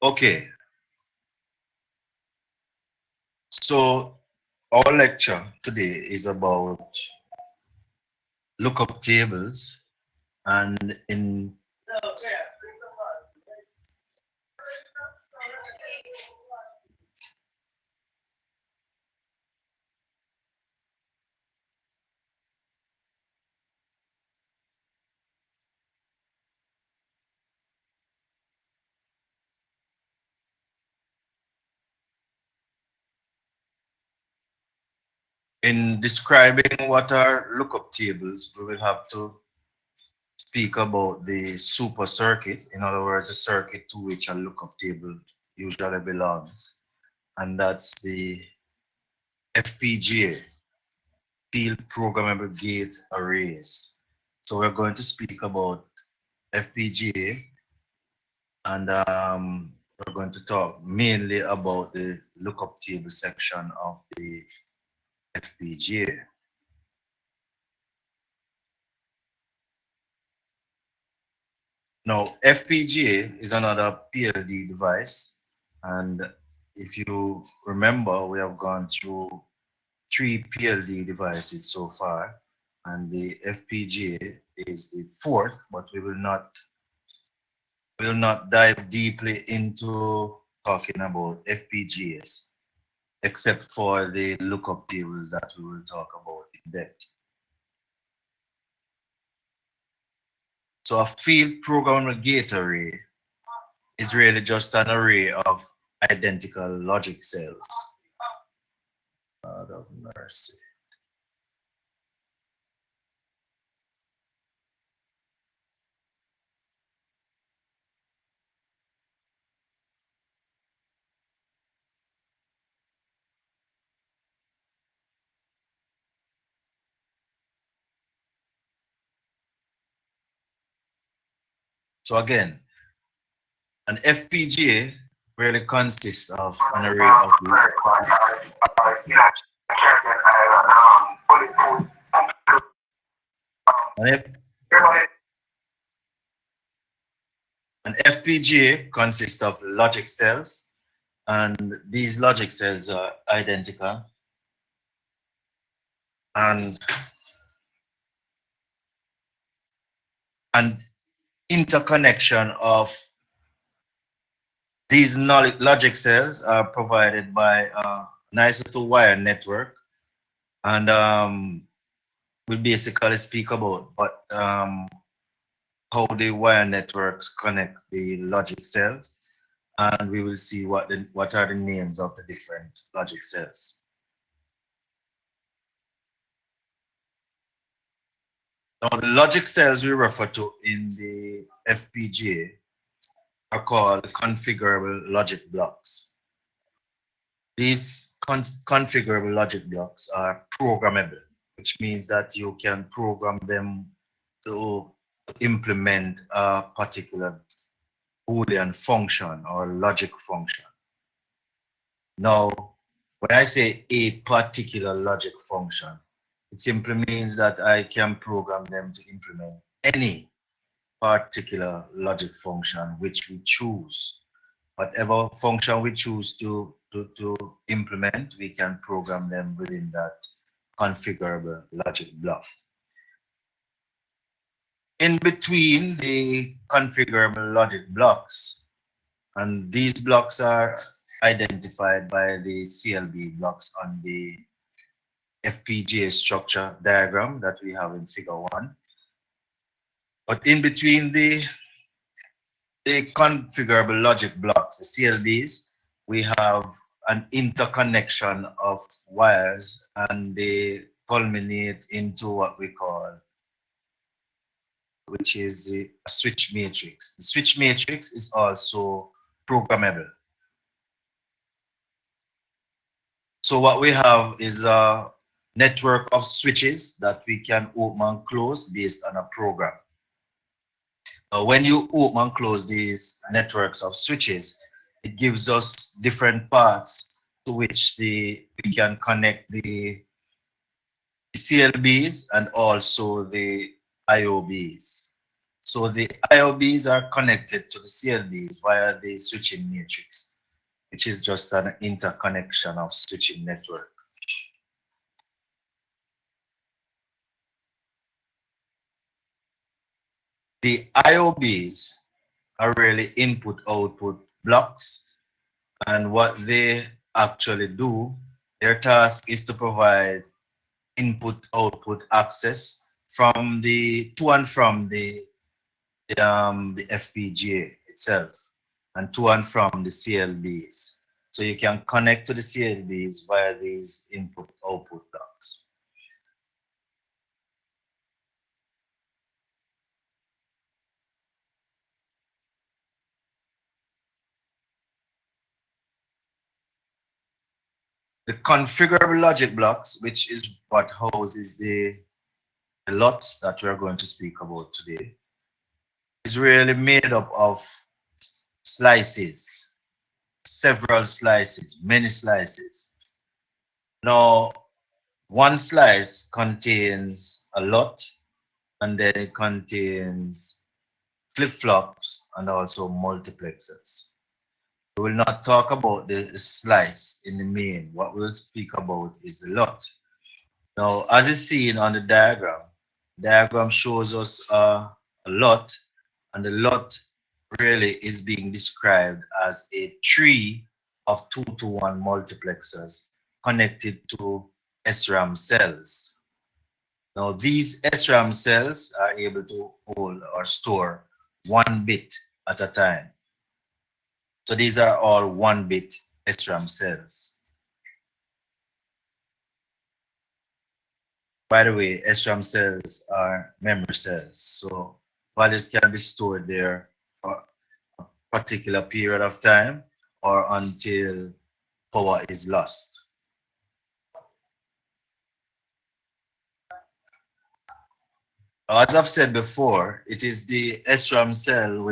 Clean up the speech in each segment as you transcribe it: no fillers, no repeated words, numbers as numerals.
Okay, so our lecture today is about lookup tables, and in describing what are lookup tables, we will have to speak about the super circuit, in other words, the circuit to which a lookup table usually belongs, and that's the FPGA, Field Programmable Gate Arrays. So we're going to speak about FPGA, and we're going to talk mainly about the lookup table section of the FPGA. Now, FPGA is another PLD device, and if you remember, we have gone through 3 PLD devices so far, and the FPGA is the fourth, but we will not dive deeply into talking about FPGAs, except for the lookup tables that we will talk about in depth. So a field programmable gate array is really just an array of identical logic cells. God of mercy. So again, an FPGA really consists of an array of an, F, an FPGA consists of logic cells, and these logic cells are identical, and an interconnection of these logic cells are provided by a nice little wire network, and we'll basically speak about how the wire networks connect the logic cells, and we will see what are the names of the different logic cells. Now, the logic cells we refer to in the FPGA are called configurable logic blocks. These configurable logic blocks are programmable, which means that you can program them to implement a particular Boolean function or logic function. Now, when I say a particular logic function, it simply means that I can program them to implement any particular logic function which we choose. Whatever function we choose to implement, we can program them within that configurable logic block. In between the configurable logic blocks, and these blocks are identified by the CLB blocks on the FPGA structure diagram that we have in figure 1. But in between the configurable logic blocks, the CLBs, we have an interconnection of wires, and they culminate into what we call, which is a switch matrix. The switch matrix is also programmable. So what we have is a network of switches that we can open and close based on a program. When you open and close these networks of switches, it gives us different paths to which we can connect the CLBs and also the IOBs. So the IOBs are connected to the CLBs via the switching matrix, which is just an interconnection of switching network. The IOBs are really input-output blocks, and what they actually do, their task is to provide input-output access from the to and from the FPGA itself, and to and from the CLBs. So you can connect to the CLBs via these input-output blocks. The configurable logic blocks, which is what houses the LUTs that we're going to speak about today, is really made up of slices, several slices, many slices. Now, one slice contains a LUT, and then it contains flip-flops and also multiplexers. We will not talk about the slice in the main. What we'll speak about is the LUT. Now, as is seen on the diagram shows us a LUT, and the LUT really is being described as a tree of 2-to-1 multiplexers connected to SRAM cells. Now, these SRAM cells are able to hold or store 1 bit at a time. So these are all 1-bit SRAM cells. By the way, SRAM cells are memory cells, so values can be stored there for a particular period of time or until power is lost. As I've said before, it is the SRAM cell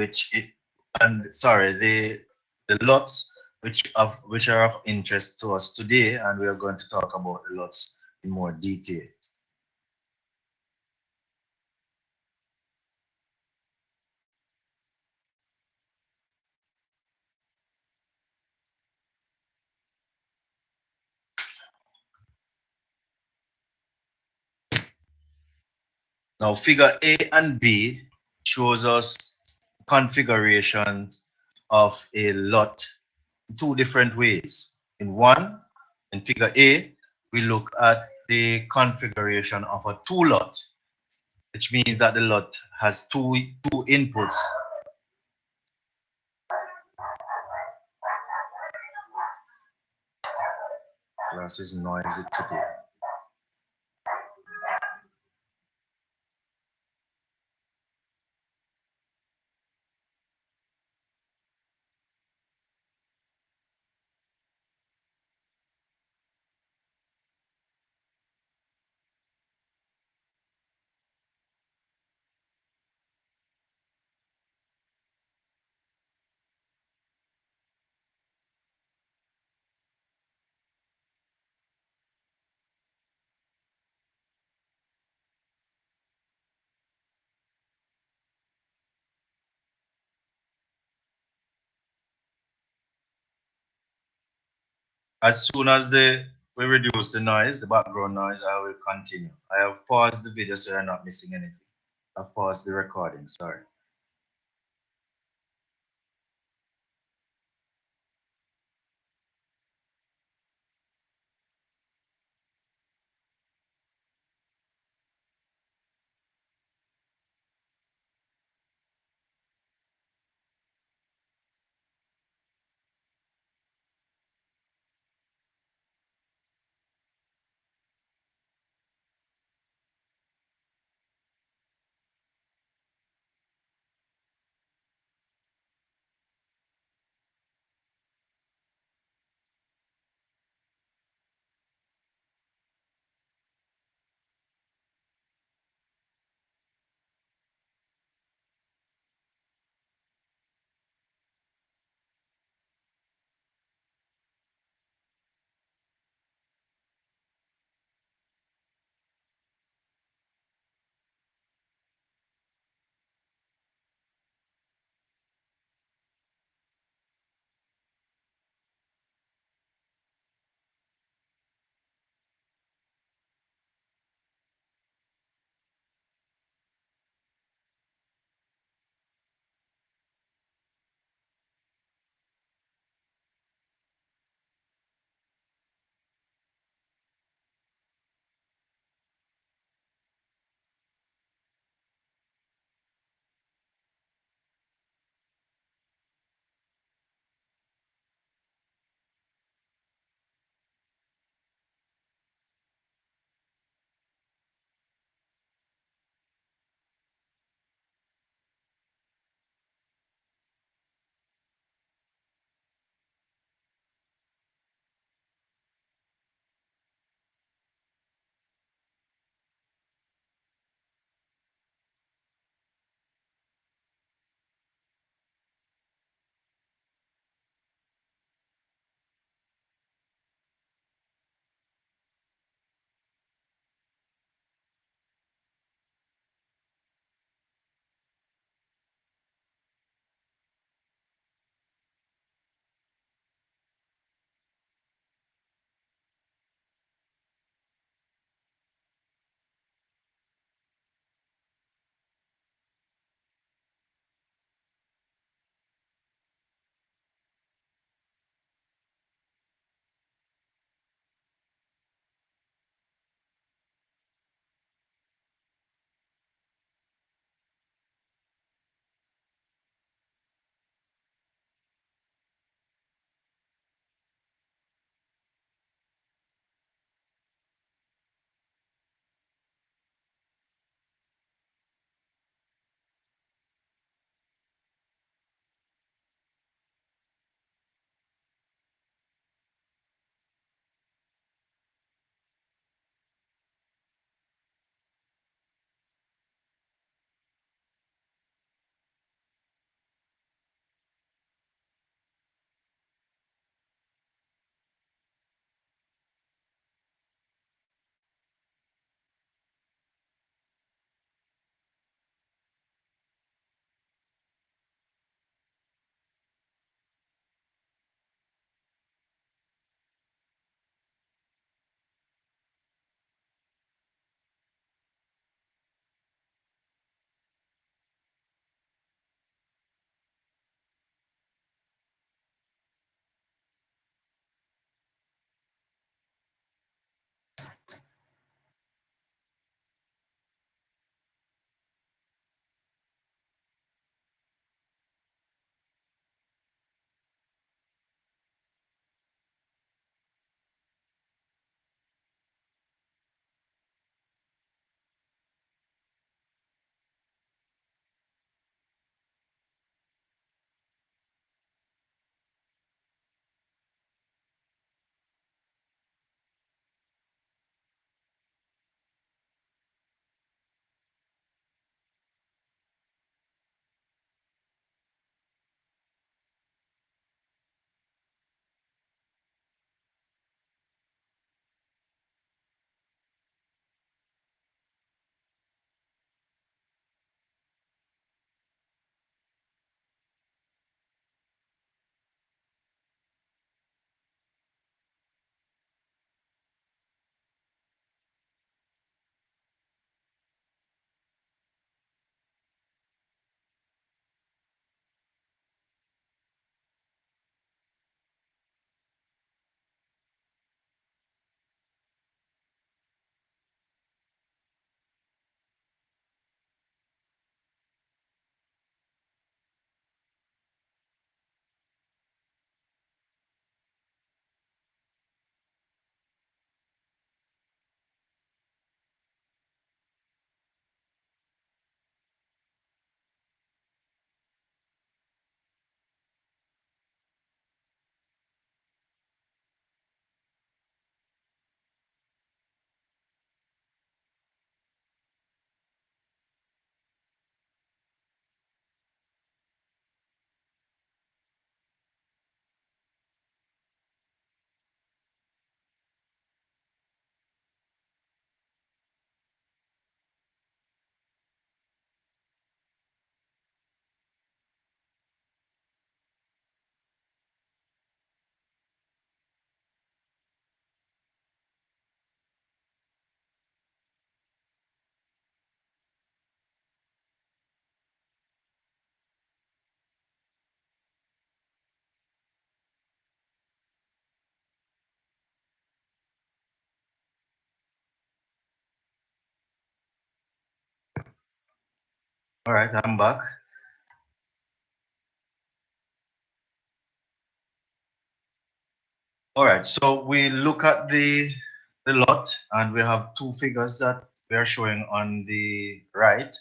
the LUTs which are of interest to us today, and we are going to talk about the LUTs in more detail. Now, figure A and B shows us configurations of a LUT in two different ways. In figure A, we look at the configuration of a two LUT, which means that the LUT has two inputs. Class is noisy today. As soon as we reduce the noise, the background noise, I will continue. I have paused the video so you're not missing anything. I've paused the recording, sorry. All right, I'm back. All right, so we look at the lot, and we have two figures that we are showing on the right.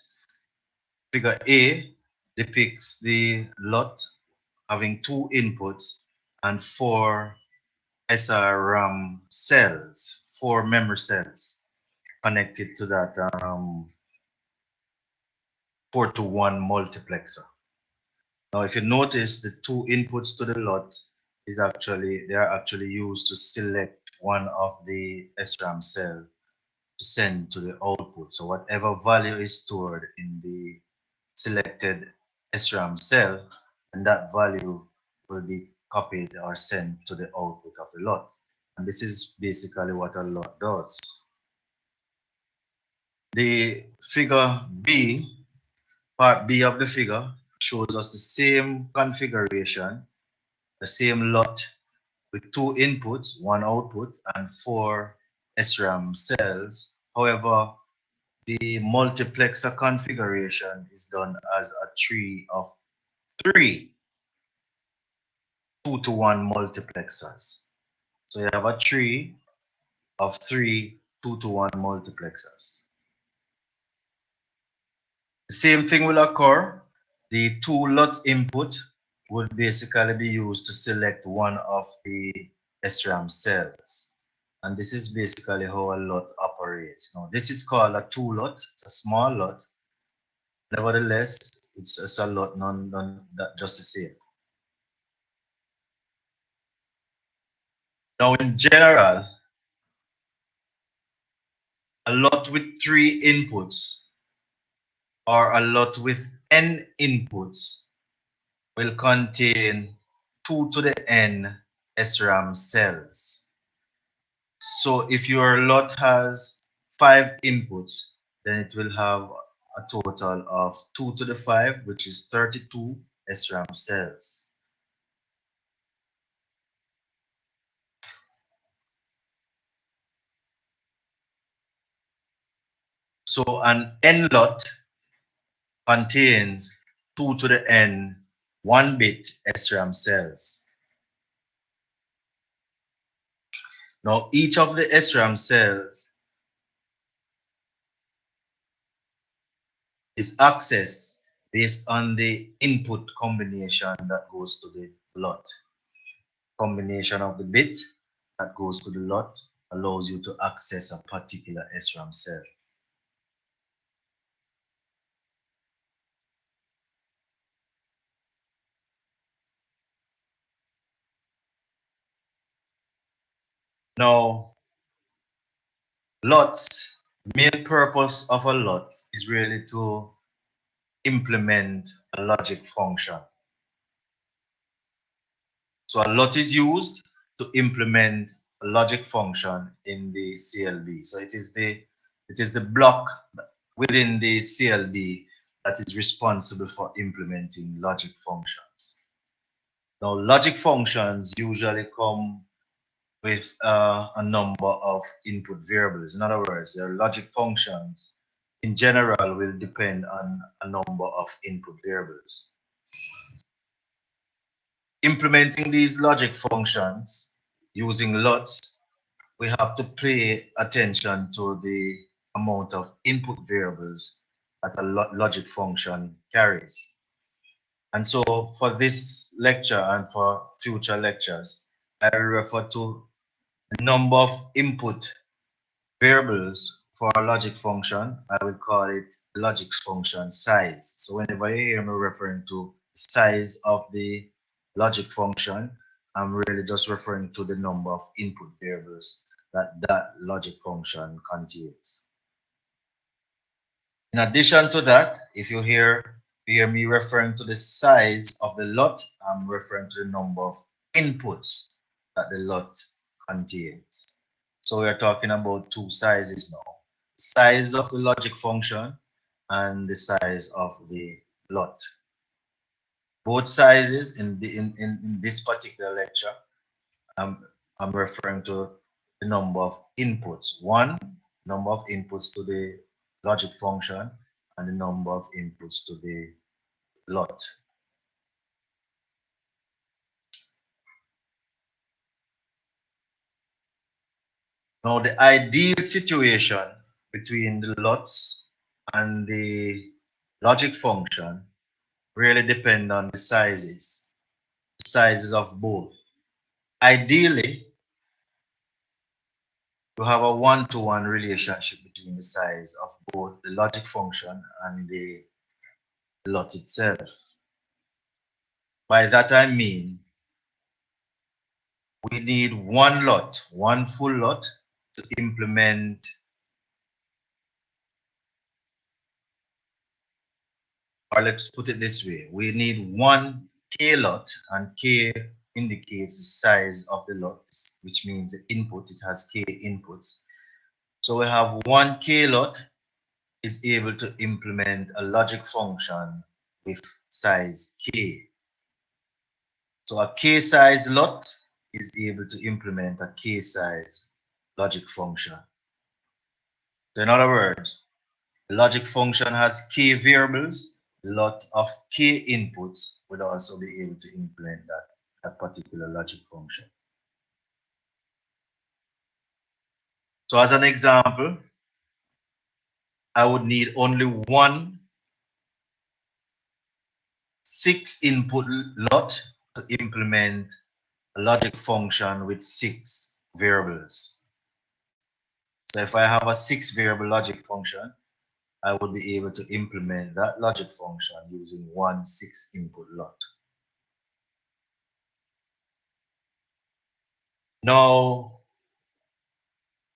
Figure A depicts the lot having two inputs and four SRAM cells, four memory cells connected to that 4-to-1 multiplexer. Now, if you notice, the two inputs to the lot they are actually used to select one of the SRAM cell to send to the output. So whatever value is stored in the selected SRAM cell, and that value will be copied or sent to the output of the lot. And this is basically what a lot does. The figure B, part B of the figure, shows us the same configuration, the same lot with two inputs, one output, and four SRAM cells. However, the multiplexer configuration is done as a tree of three 2-to-1 multiplexers. So you have a tree of three 2-to-1 multiplexers. The same thing will occur. The two lot input would basically be used to select one of the SRAM cells. And this is basically how a lot operates. Now, this is called a two lot. It's a small lot. Nevertheless, it's a lot, none that just the same. Now, in general, a lot with three inputs or a lot with n inputs will contain 2 to the n SRAM cells. So if your lot has 5 inputs, then it will have a total of 2 to the 5, which is 32 SRAM cells. So an n lot contains 2 to the n 1-bit SRAM cells. Now each of the SRAM cells is accessed based on the input combination that goes to the lot. Combination of the bit that goes to the lot allows you to access a particular SRAM cell. Now, lots, main purpose of a lot is really to implement a logic function. So a lot is used to implement a logic function in the CLB. So it is the block within the CLB that is responsible for implementing logic functions. Now, logic functions usually come with a number of input variables. In other words, your logic functions in general will depend on a number of input variables. Implementing these logic functions using lots, we have to pay attention to the amount of input variables that a logic function carries. And so for this lecture and for future lectures, I will refer to the number of input variables for a logic function. I will call it logic function size. So whenever you hear me referring to size of the logic function, I'm really just referring to the number of input variables that that logic function contains. In addition to that, if you hear me referring to the size of the lot, I'm referring to the number of inputs that the lot contains. So we're talking about two sizes now. Size of the logic function and the size of the lot. Both sizes in this particular lecture, I'm referring to the number of inputs. One, number of inputs to the logic function, and the number of inputs to the lot. Now, the ideal situation between the lots and the logic function really depend on the sizes of both. Ideally, you have a one-to-one relationship between the size of both the logic function and the lot itself. By that I mean we need one full lot to implement, or let's put it this way, we need one k lot, and k indicates the size of the lot, which means the input, it has k inputs. So we have one k lot is able to implement a logic function with size k. So a k size lot is able to implement a k size logic function. So in other words, the logic function has k variables, a lot of k inputs would also be able to implement that particular logic function. So as an example, I would need only one 6-input lot to implement a logic function with 6 variables. So if I have a 6-variable logic function, I would be able to implement that logic function using one 6-input lot. Now,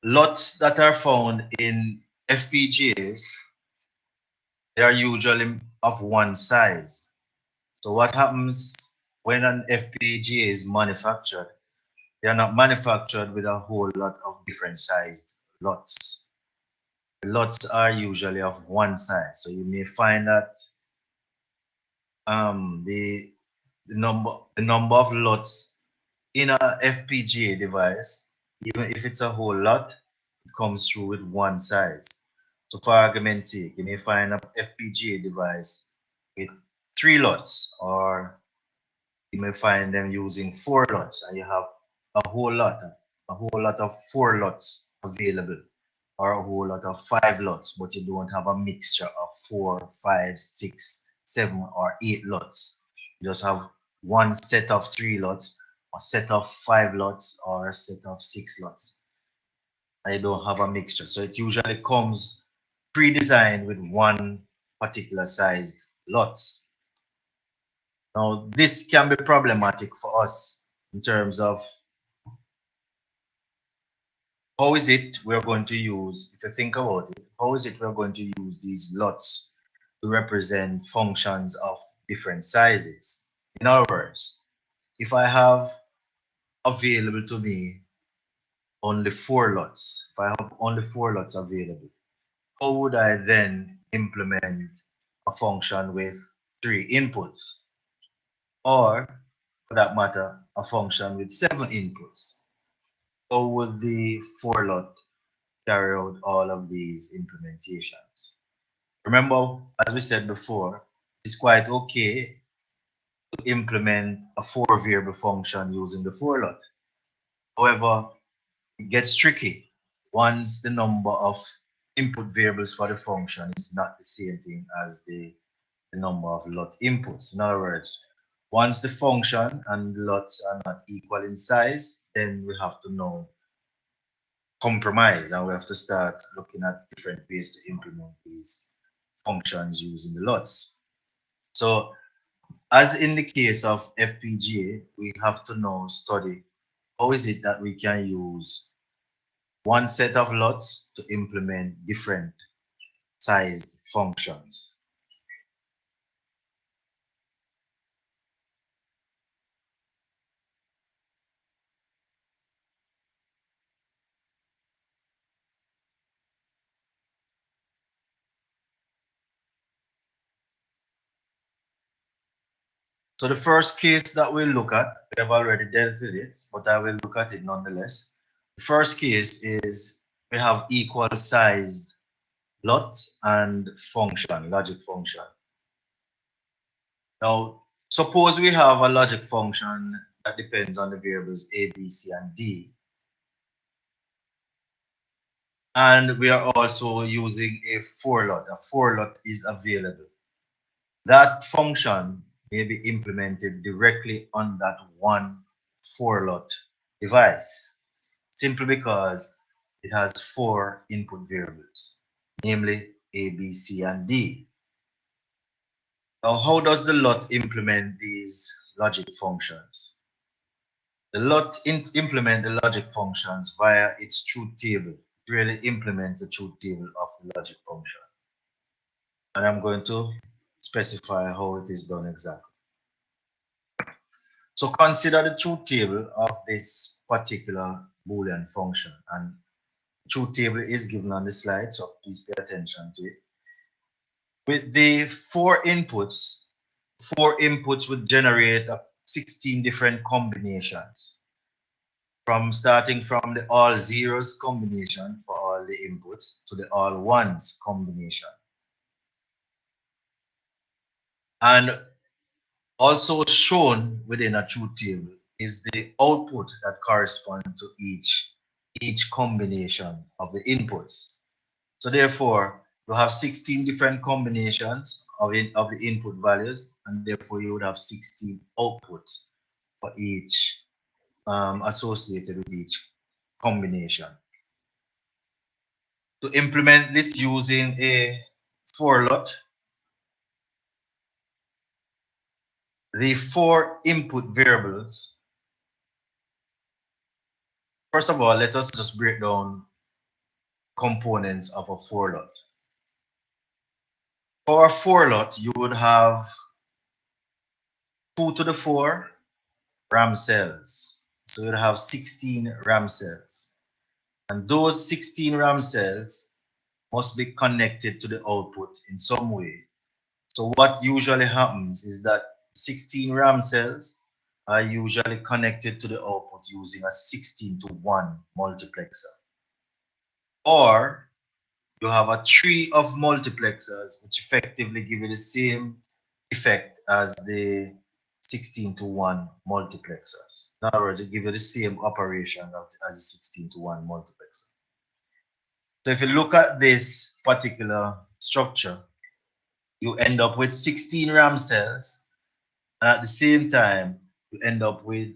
lots that are found in FPGAs, they are usually of one size. So what happens when an FPGA is manufactured? They are not manufactured with a whole lot of different sized lots. The lots are usually of one size. So you may find that the number of lots in a FPGA device, even if it's a whole lot, it comes through with one size. So for argument's sake, you may find a FPGA device with 3 lots, or you may find them using 4 lots, and you have a whole lot of 4 lots available, or a whole lot of 5 lots, but you don't have a mixture of 4, 5, 6, 7, or 8 lots. You just have one set of 3 lots, a set of 5 lots, or a set of 6 lots. And you don't have a mixture. So it usually comes pre-designed with one particular sized lots. Now, this can be problematic for us in terms of how is it we're going to use, if you think about it, how is it we're going to use these lots to represent functions of different sizes? In other words, if I have available to me only 4 lots, if I have only 4 lots available, how would I then implement a function with 3 inputs? Or, for that matter, a function with 7 inputs? How would the for lot carry out all of these implementations? Remember, as we said before, it's quite okay to implement a 4-variable function using the for lot. However, it gets tricky once the number of input variables for the function is not the same thing as the number of lot inputs. In other words, once the function and the lots are not equal in size, then we have to know compromise, and we have to start looking at different ways to implement these functions using the lots. So as in the case of FPGA, we have to now study how is it that we can use one set of lots to implement different sized functions. So the first case that we'll look at, we have already dealt with it, but I will look at it nonetheless. The first case is we have equal sized LOT and function, logic function. Now, suppose we have a logic function that depends on the variables a, b, c, and d. And we are also using a for lot. A for lot is available. That function may be implemented directly on that one for lot device, simply because it has 4 input variables, namely a, b, c, and d. Now, how does the LOT implement these logic functions? The LOT implement the logic functions via its truth table. It really implements the truth table of the logic function. And I'm going to specify how it is done exactly. So consider the truth table of this particular Boolean function. And the truth table is given on the slide, so please pay attention to it. With the 4 inputs would generate 16 different combinations. Starting from the all zeros combination for all the inputs to the all ones combination. And also shown within a truth table is the output that corresponds to each combination of the inputs. So therefore, you have 16 different combinations of the input values, and therefore you would have 16 outputs for each associated with each combination. To implement this using a for lot, the 4 input variables. First of all, let us just break down components of a for lot. For a for lot, you would have 2 to the 4 RAM cells. So you'd have 16 RAM cells. And those 16 RAM cells must be connected to the output in some way. So what usually happens is that 16 RAM cells are usually connected to the output using a 16:1 multiplexer. Or you have a tree of multiplexers which effectively give you the same effect as the 16:1 multiplexers. In other words, it gives you the same operation as a 16:1 multiplexer. So if you look at this particular structure, you end up with 16 RAM cells, and at the same time, you end up with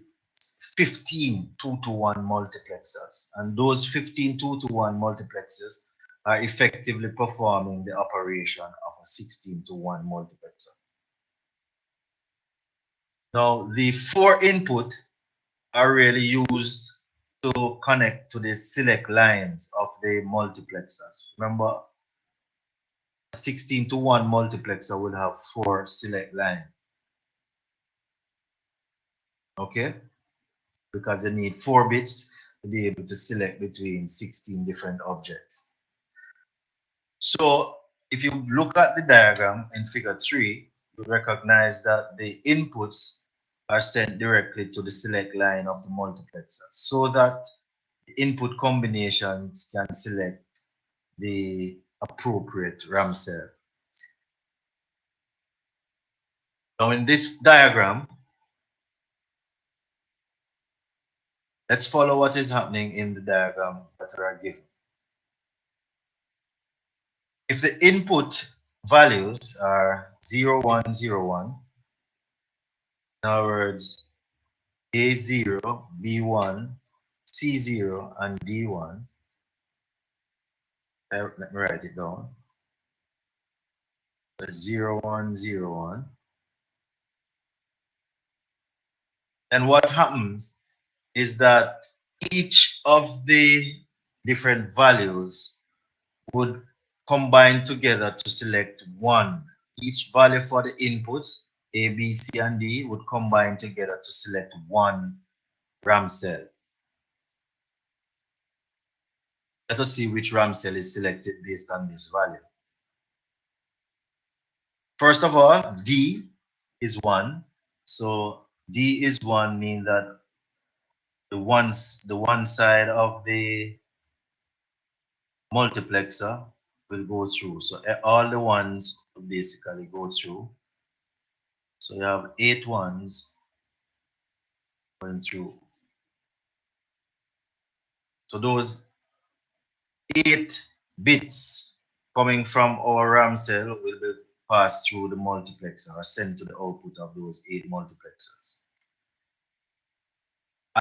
15 2:1 multiplexers. And those 15 2:1 multiplexers are effectively performing the operation of a 16:1 multiplexer. Now, the 4 input are really used to connect to the select lines of the multiplexers. Remember, a 16:1 multiplexer will have 4 select lines. Okay? Because you need 4 bits to be able to select between 16 different objects. So if you look at the diagram in figure 3, you recognize that the inputs are sent directly to the select line of the multiplexer so that the input combinations can select the appropriate RAM cell. Now in this diagram, let's follow what is happening in the diagram that we are given. If the input values are 0, 1, 0, 1, in other words, A0, B1, C0, and D1, let me write it down. So 0, 1, 0, 1. And what happens is that each of the different values would combine together to select one. Each value for the inputs, A, B, C, and D, would combine together to select one RAM cell. Let us see which RAM cell is selected based on this value. First of all, D is 1. So D is 1 means that the one side of the multiplexer will go through. So all the ones will basically go through. So you have 8 ones going through. So those 8 bits coming from our RAM cell will be passed through the multiplexer or sent to the output of those 8 multiplexers.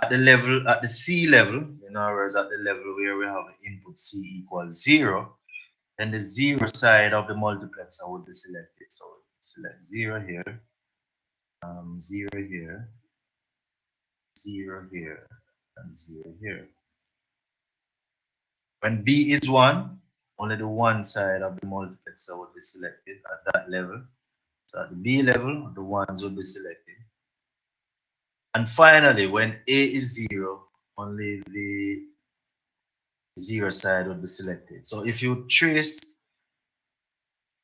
At the C level, in other words, at the level where we have input C equals 0, then the 0 side of the multiplexer would be selected. So select 0 here, 0 here, 0 here, and 0 here. When B is 1, only the 1 side of the multiplexer would be selected at that level. So at the B level, the 1s will be selected. And finally, when A is 0, only the 0 side will be selected. So if you trace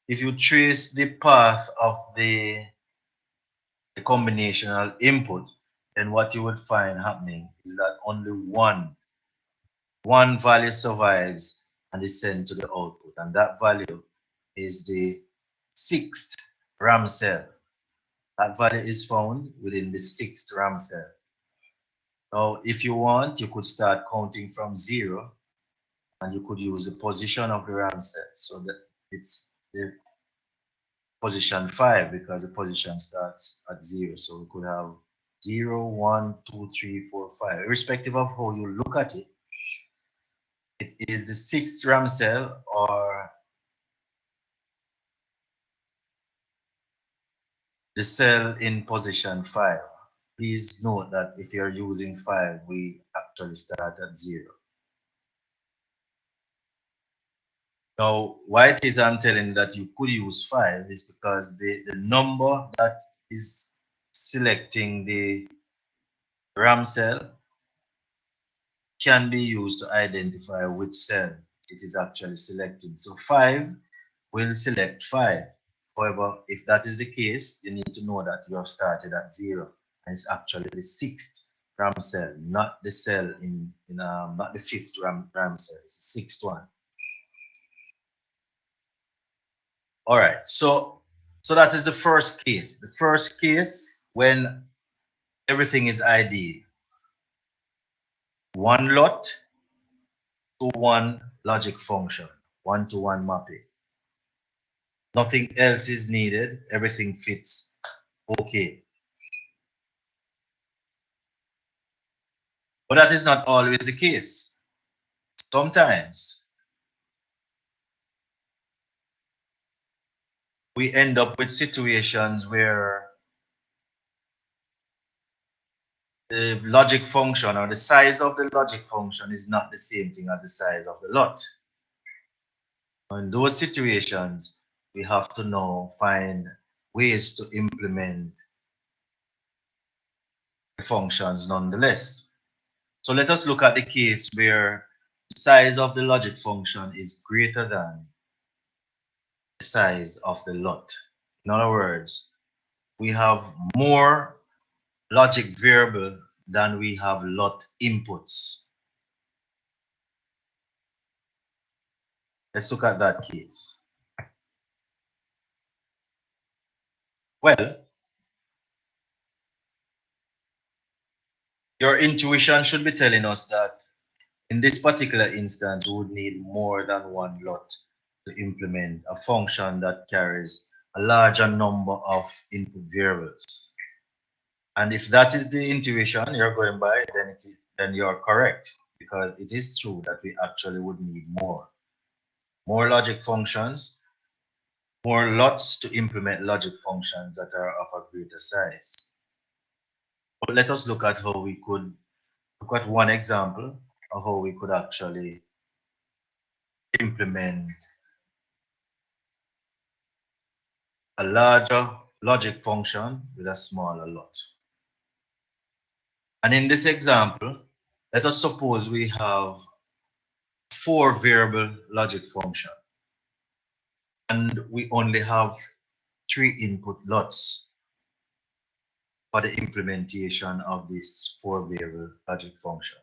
the path of the combinational input, then what you would find happening is that only one value survives and is sent to the output, and that value is the 6th RAM cell. That value is found within the 6th RAM cell. Now, if you want, you could start counting from 0, and you could use the position of the RAM cell so that it's the position 5, because the position starts at 0. So we could have 0, 1, 2, 3, 4, 5. Irrespective of how you look at it, it is the 6th RAM cell or the cell in position 5. Please note that if you're using 5, we actually start at 0. Now, why it is I'm telling you that you could use 5 is because the number that is selecting the RAM cell can be used to identify which cell it is actually selecting. So 5 will select 5. However, if that is the case, you need to know that you have started at 0, and it's actually the 6th RAM cell, not the cell not the 5th RAM cell, it's the 6th one. All right, so that is the first case. The first case when everything is ID. One lot to one logic function, one-to-one mapping. Nothing else is needed. Everything fits okay. But that is not always the case. Sometimes we end up with situations where the logic function or the size of the logic function is not the same thing as the size of the lot. In those situations, we have to now find ways to implement the functions nonetheless. So let us look at the case where the size of the logic function is greater than the size of the lot. In other words, we have more logic variable than we have lot inputs. Let's look at that case. Well, your intuition should be telling us that in this particular instance, we would need more than one lot to implement a function that carries a larger number of input variables. And if that is the intuition you're going by, then you're correct, because it is true that we actually would need more logic functions, more lots to implement logic functions that are of a greater size. But let us look at how we could look at one example of how we could actually implement a larger logic function with a smaller lot. And in this example, let us suppose we have 4 variable logic function, and we only have 3 input lots for the implementation of this 4 variable logic function.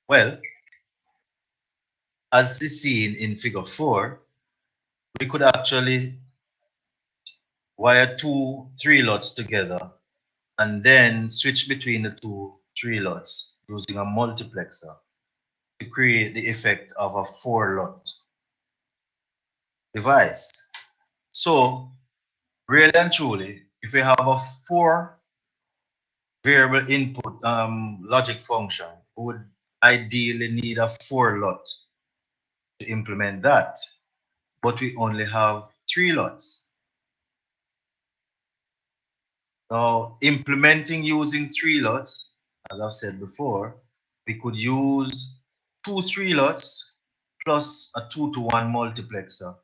Well, as is seen in figure 4, we could actually wire 3 lots together and then switch between the 3 lots using a multiplexer to create the effect of a 4-lot device. So, really and truly, if we have a 4 variable input logic function, we would ideally need a 4-lot to implement that, but we only have 3 lots. Now, implementing using 3 lots, as I've said before, we could use 3 lots plus a 2-to-1 multiplexer,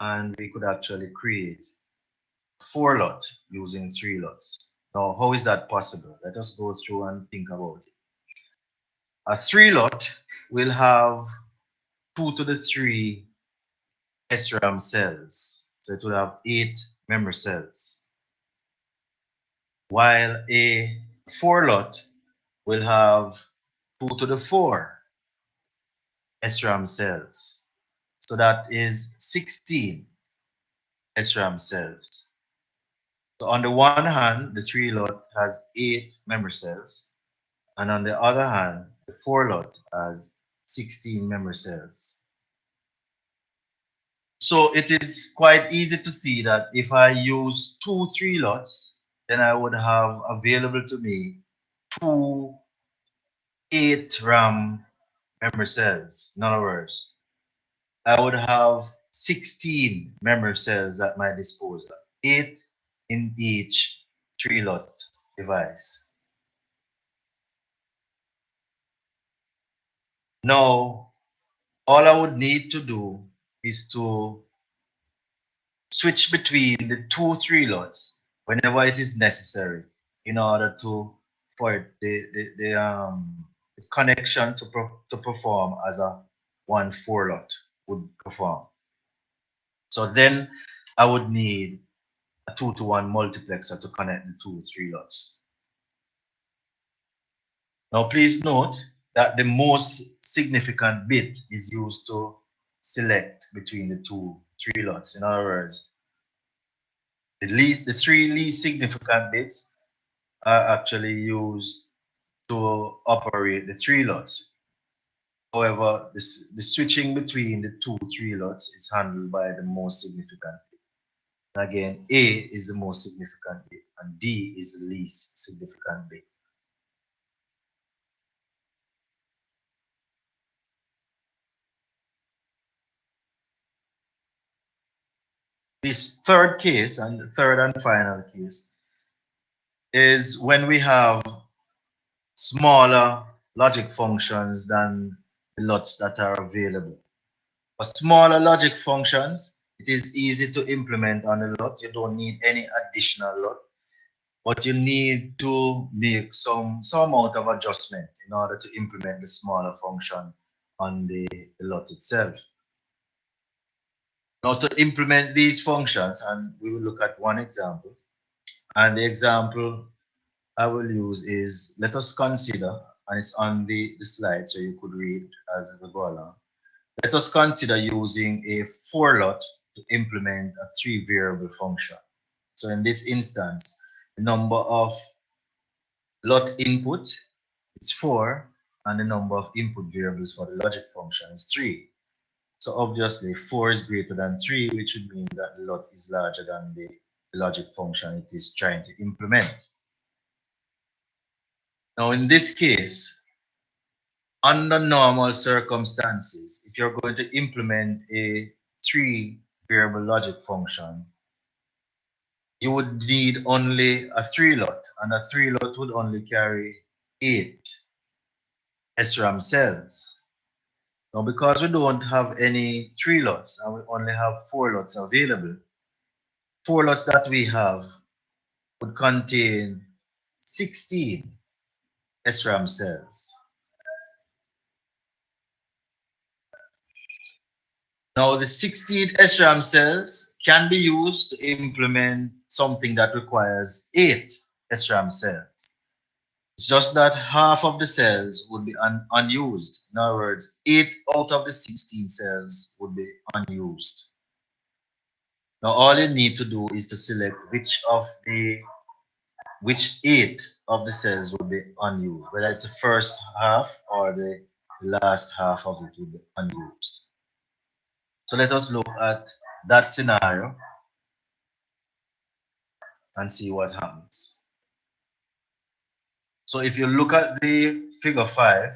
and we could actually create 4-lot using 3 lots. Now, how is that possible? Let us go through and think about it. A 3-lot will have 2 to the 3 SRAM cells. So it will have 8 memory cells. While a 4-lot will have 2 to the 4 SRAM cells. So that is 16 SRAM cells. So on the one hand, the 3-lot has 8 memory cells, and on the other hand, the 4-lot has 16 memory cells. So it is quite easy to see that if I use 2 3-lots, then I would have available to me 2 8 RAM memory cells. In other words, I would have 16 memory cells at my disposal, 8 in each 3-lot device. Now, all I would need to do is to switch between the 2 3-lots whenever it is necessary in order to for the connection to perform as a 1 4-lot would perform. So then I would need a 2-to-1 multiplexer to connect the 2 3-lots. Now please note that the most significant bit is used to select between the 2 3-lots. In other words, the 3 least significant bits are actually used to operate the 3-lots. However, the switching between the 2 3-lots is handled by the most significant bit. And again, A is the most significant bit and D is the least significant bit. This third case, and the third and final case, is when we have smaller logic functions than the lots that are available. For smaller logic functions, it is easy to implement on the lot. You don't need any additional lot, but you need to make some amount of adjustment in order to implement the smaller function on the lot itself. Now to implement these functions, and we will look at one example, and the example I will use is, let us consider, and it's on the slide so you could read as we go along. Let us consider using a 4-lot to implement a 3-variable function. So in this instance, the number of lot input is 4, and the number of input variables for the logic function is 3. So obviously 4 is greater than 3, which would mean that the lot is larger than the logic function it is trying to implement. Now in this case, under normal circumstances, if you're going to implement a 3-variable logic function, you would need only a 3-lot, and a 3-lot would only carry 8 SRAM cells. Now, because we don't have any 3-lots and we only have 4-lots available, 4-lots that we have would contain 16 SRAM cells. Now, the 16 SRAM cells can be used to implement something that requires 8 SRAM cells. It's just that half of the cells would be unused. In other words, 8 out of the 16 cells would be unused. Now all you need to do is to select which 8 of the cells will be unused, whether it's the first half or the last half of it will be unused. So let us look at that scenario and see what happens. So if you look at the figure 5,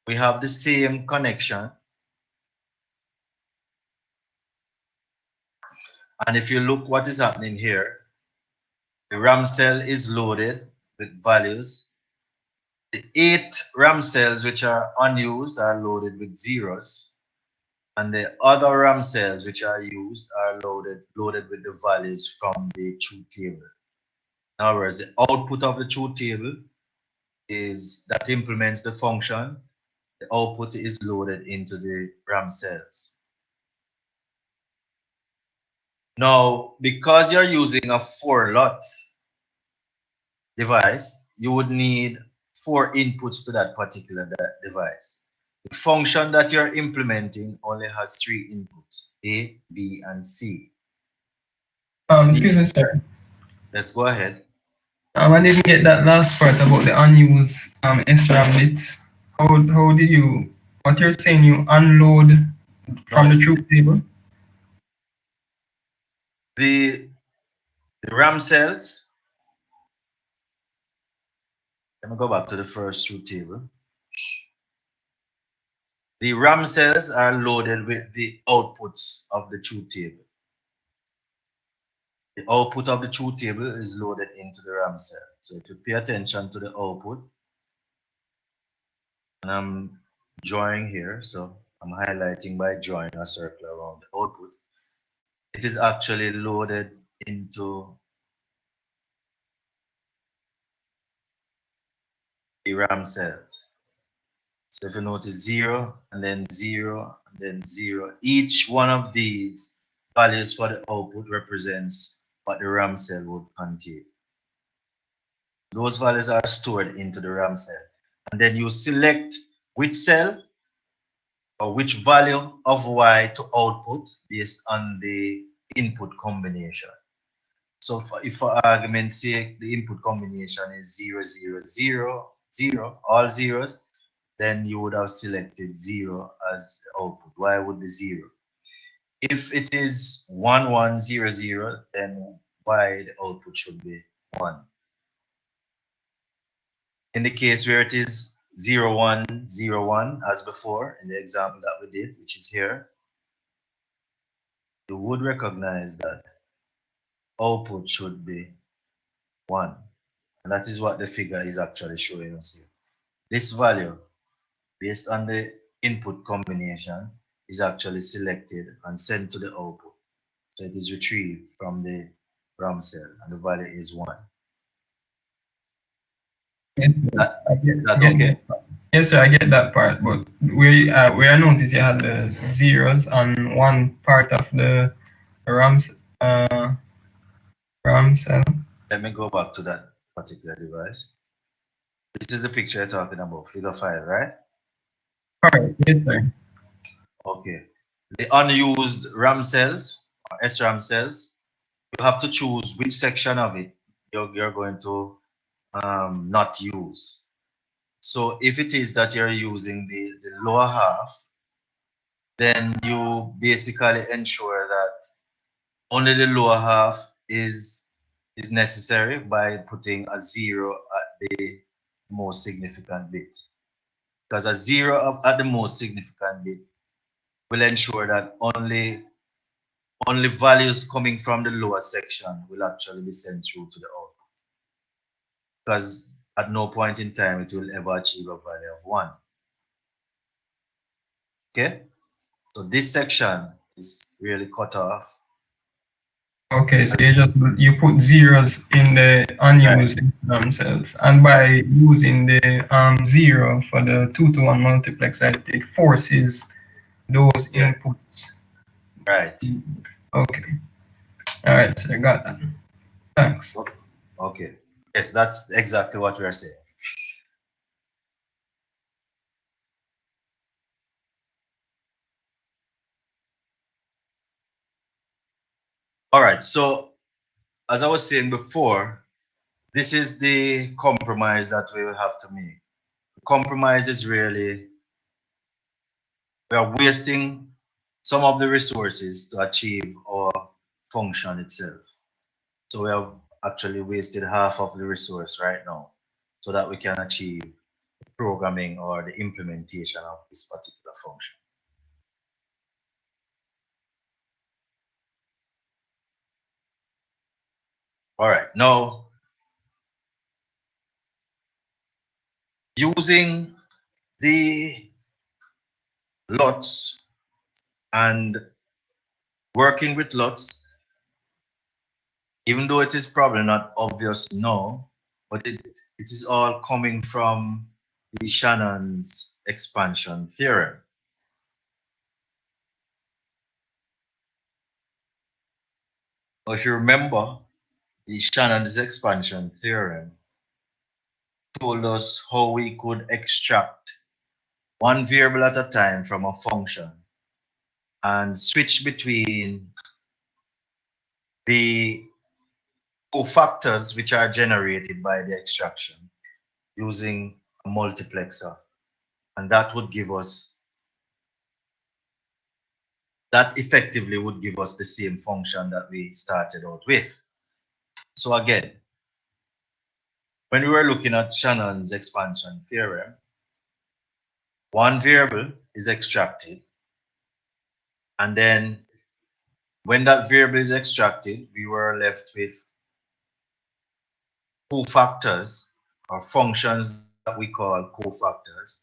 we have the same connection. And if you look what is happening here, the RAM cell is loaded with values. The 8 RAM cells which are unused are loaded with zeros. And the other RAM cells which are used are loaded with the values from the truth table. In other words, the output of the truth table is that implements the function. The output is loaded into the RAM cells. Now, because you're using a 4-lot device, you would need 4 inputs to that particular device. The function that you're implementing only has 3 inputs, A, B, and C. Excuse me, sir. Let's go ahead. I didn't get that last part about the unused SRAM bits. How did you, what you're saying, you unload from the truth table? The RAM cells, let me go back to the first truth table. The RAM cells are loaded with the outputs of the truth table. The output of the truth table is loaded into the RAM cell. So if you pay attention to the output, and I'm drawing here, so I'm highlighting by drawing a circle around the output. It is actually loaded into the RAM cells. So if you notice 0 and then 0 and then 0, each one of these values for the output represents what the RAM cell would contain. Those values are stored into the RAM cell. And then you select which cell or which value of Y to output based on the input combination. So if for argument's sake, the input combination is 0, 0, 0, 0, all zeros, then you would have selected 0 as the output. Y would be 0. If it is 1, 1, 0, 0, then Y, the output should be 1. In the case where it is 0, 1, 0, 1, as before in the example that we did, which is here, you would recognize that output should be 1. And that is what the figure is actually showing us here. This value, based on the input combination, is actually selected and sent to the output. So it is retrieved from the RAM cell, and the value is 1. Is that okay? Yes, sir, I get that part, but where I noticed you had the zeros on one part of the RAM cell. Let me go back to that particular device. This is the picture you're talking about, figure 5, right? Correct, yes, sir. Okay. The unused RAM cells, or SRAM cells, you have to choose which section of it you're going to not use. So if it is that you're using the lower half, then you basically ensure that only the lower half is necessary by putting a 0 at the most significant bit. Because a 0 at the most significant bit will ensure that only values coming from the lower section will actually be sent through to the output. Because at no point in time it will ever achieve a value of 1. Okay? So this section is really cut off. Okay, so you put zeros in the unused cells, and by using the 0 for the 2-to-1 multiplexer, it forces those inputs. Right. Okay. All right, so I got that. Thanks. Okay. Yes, that's exactly what we're saying. All right, so as I was saying before, this is the compromise that we will have to make. The compromise is really we are wasting some of the resources to achieve our function itself. So we have actually wasted half of the resource right now so that we can achieve the programming or the implementation of this particular function. All right, now using the lots and working with lots, even though it is probably not obvious now, but it is all coming from the Shannon's expansion theorem. Now, if you remember, the Shannon's expansion theorem told us how we could extract one variable at a time from a function and switch between the cofactors which are generated by the extraction using a multiplexer. And that would give us, that effectively would give us the same function that we started out with. So again, when we were looking at Shannon's expansion theorem, one variable is extracted, and then when that variable is extracted, we were left with cofactors or functions that we call cofactors.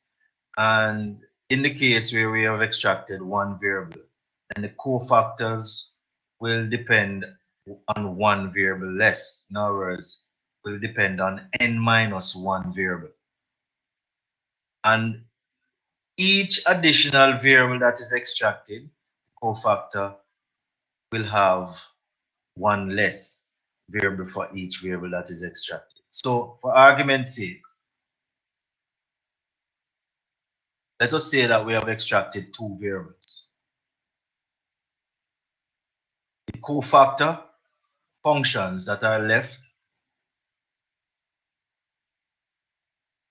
And in the case where we have extracted one variable, then the cofactors will depend on one variable less. In other words, will depend on n minus one variable. And each additional variable that is extracted, cofactor will have one less variable for each variable that is extracted. So for argument's sake, let us say that we have extracted two variables. The cofactor functions that are left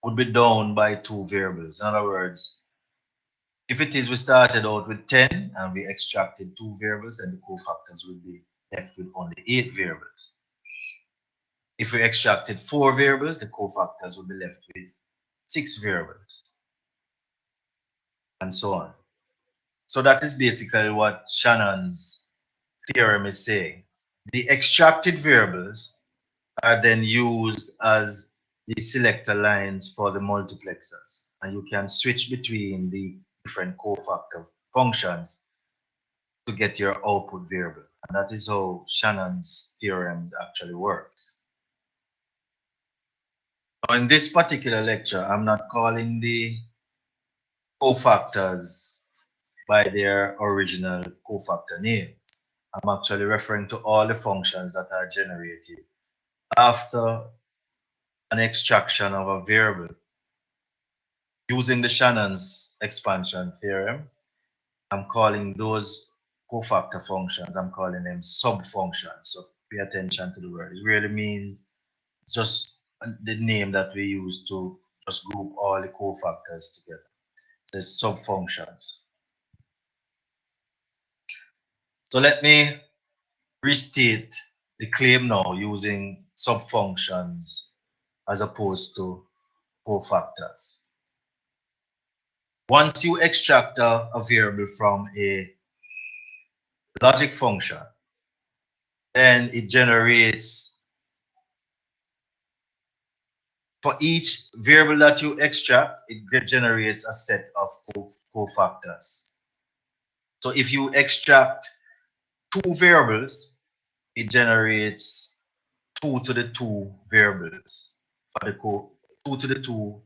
would be down by two variables. In other words, if it is we started out with 10 and we extracted two variables, then the cofactors will be left with only 8 variables. If we extracted 4 variables, the cofactors will be left with 6 variables, and so on. So that is basically what Shannon's theorem is saying. The extracted variables are then used as the selector lines for the multiplexers, and you can switch between the different cofactor functions to get your output variable. And that is how Shannon's theorem actually works. Now, in this particular lecture, I'm not calling the cofactors by their original cofactor name. I'm actually referring to all the functions that are generated after an extraction of a variable. Using the Shannon's expansion theorem, I'm calling those cofactor functions, I'm calling them sub-functions. So pay attention to the word. It really means just the name that we use to just group all the cofactors together. The sub-functions. So let me restate the claim now using sub-functions as opposed to cofactors. Once you extract a variable from a logic function, then it generates, for each variable that you extract, it generates a set of cofactors. So if you extract two variables, it generates 2 to the 2 variables for the 2 to the 2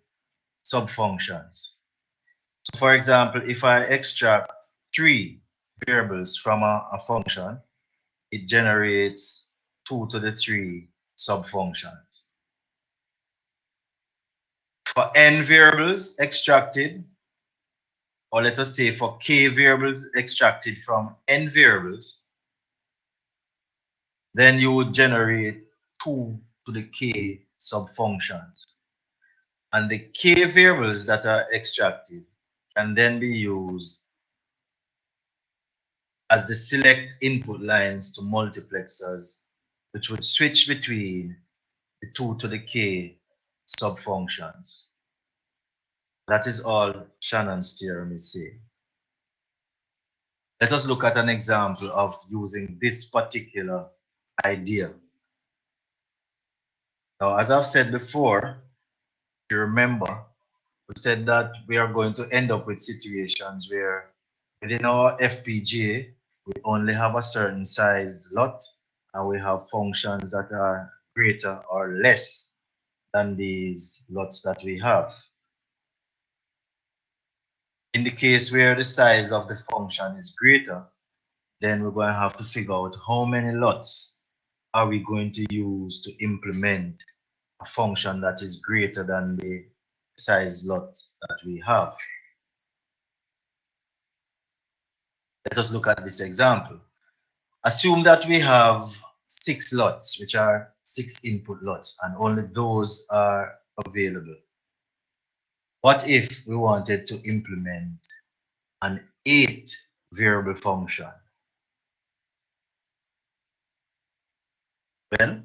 sub-functions. So for example, if I extract 3 variables from a function, it generates 2 to the 3 sub-functions. For n variables extracted, or let us say for k variables extracted from n variables, then you would generate 2 to the k subfunctions. And the k variables that are extracted can then be used as the select input lines to multiplexers, which would switch between the 2 to the k subfunctions. That is all Shannon's theorem is saying. Let us look at an example of using this particular idea. Now, as I've said before, if you remember, we said that we are going to end up with situations where within our FPGA, we only have a certain size lot, and we have functions that are greater or less than these lots that we have. In the case where the size of the function is greater, then we're going to have to figure out how many lots are we going to use to implement a function that is greater than the size lot that we have. Let us look at this example. Assume that we have 6 lots, which are 6 input lots, and only those are available. What if we wanted to implement an 8 variable function? Well,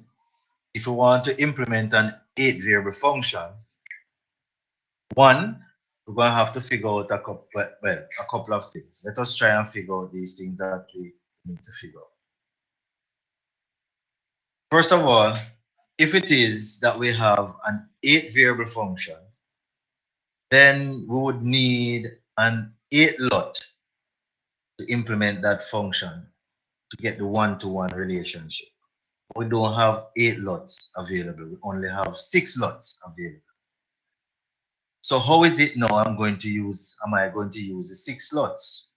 if we want to implement an 8 variable function, one, we're going to have to figure out a couple of things. Let us try and figure out these things that we need to figure out. First of all, if it is that we have an 8 variable function, then we would need an 8 lot to implement that function to get the one-to-one relationship. We don't have 8 lots available. We only have 6 lots available. So how is it now am I going to use the 6 slots?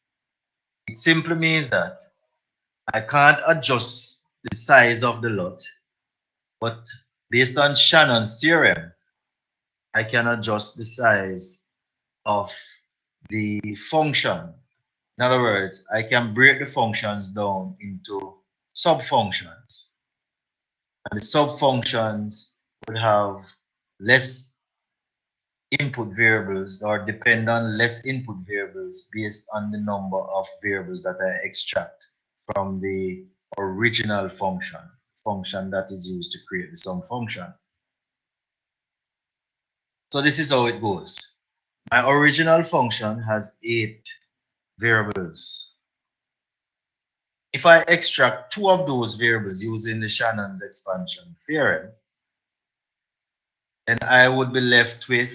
It simply means that I can't adjust the size of the lot, but based on Shannon's theorem, I can adjust the size of the function. In other words, I can break the functions down into subfunctions. And the subfunctions would have less input variables or depend on less input variables based on the number of variables that I extract from the original function that is used to create the sum function. So this is how it goes. My original function has 8 variables. If I extract 2 of those variables using the Shannon's expansion theorem, then I would be left with,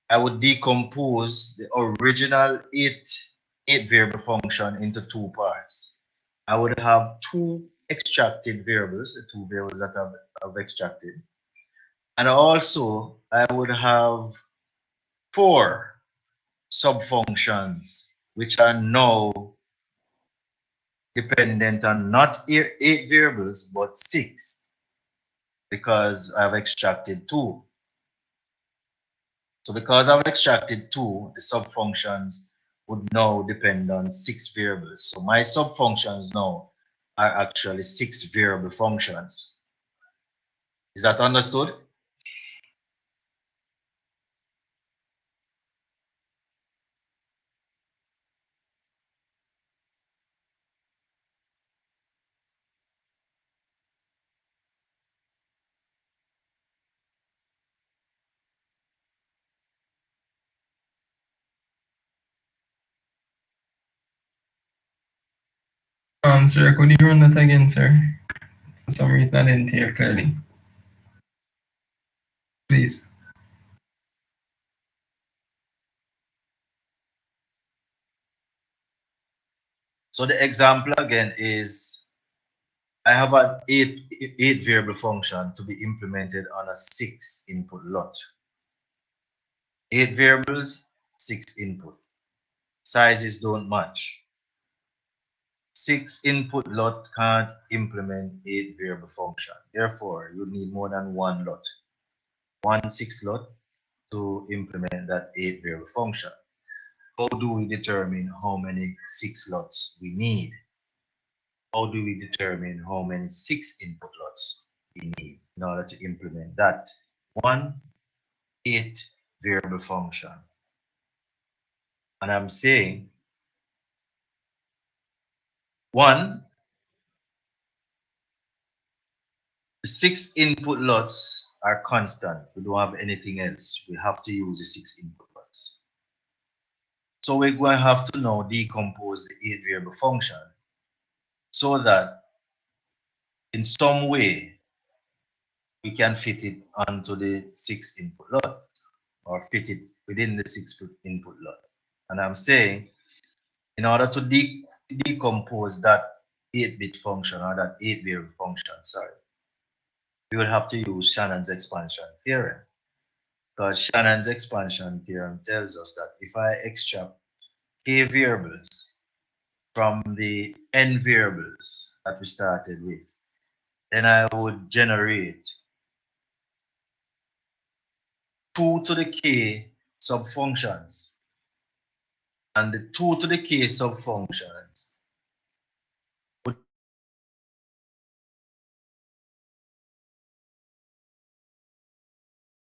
I would decompose the original 8 variable function into 2 parts. I would have 2 extracted variables, the 2 variables that I've extracted. And also, I would have 4 subfunctions, which are now dependent on not 8 variables, but 6, because I've extracted 2. So because I've extracted 2, the subfunctions would now depend on 6 variables. So my subfunctions now are actually 6 variable functions. Is that understood? Sir, could you run that again, sir? For some reason, I didn't hear clearly. Please. So the example again is, I have an 8 variable function to be implemented on a 6 input lot. 8 variables, 6 input. Sizes don't match. 6 input lot can't implement 8 variable function. Therefore, you need more than 1 lot. 1 6 lot to implement that 8 variable function. How do we determine how many 6 slots we need? How do we determine how many 6 input lots we need in order to implement that 8 variable function? And I'm saying 1, the 6 input lots are constant. We don't have anything else. We have to use the 6 input lots. So we're going to have to now decompose the 8 variable function so that in some way we can fit it onto the 6 input lot or fit it within the 6 input lot. And I'm saying in order to decompose that 8-bit function or that 8 variable function, sorry, we will have to use Shannon's expansion theorem. Because Shannon's expansion theorem tells us that if I extract k variables from the n variables that we started with, then I would generate 2 to the k subfunctions. And the 2 to the k subfunctions would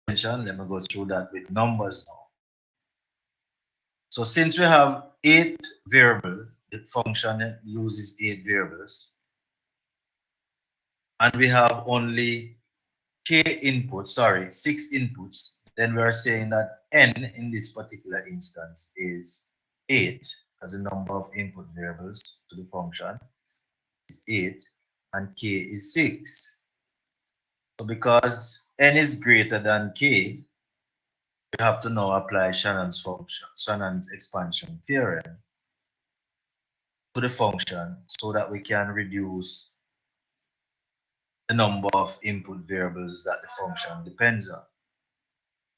let me go through that with numbers now. So since we have 8 variables, the function uses 8 variables, and we have only k inputs, sorry, 6 inputs, then we are saying that n in this particular instance is 8 as a number of input variables to the function is 8 and k is 6. So because n is greater than k, we have to now apply Shannon's function, Shannon's expansion theorem to the function so that we can reduce the number of input variables that the function depends on.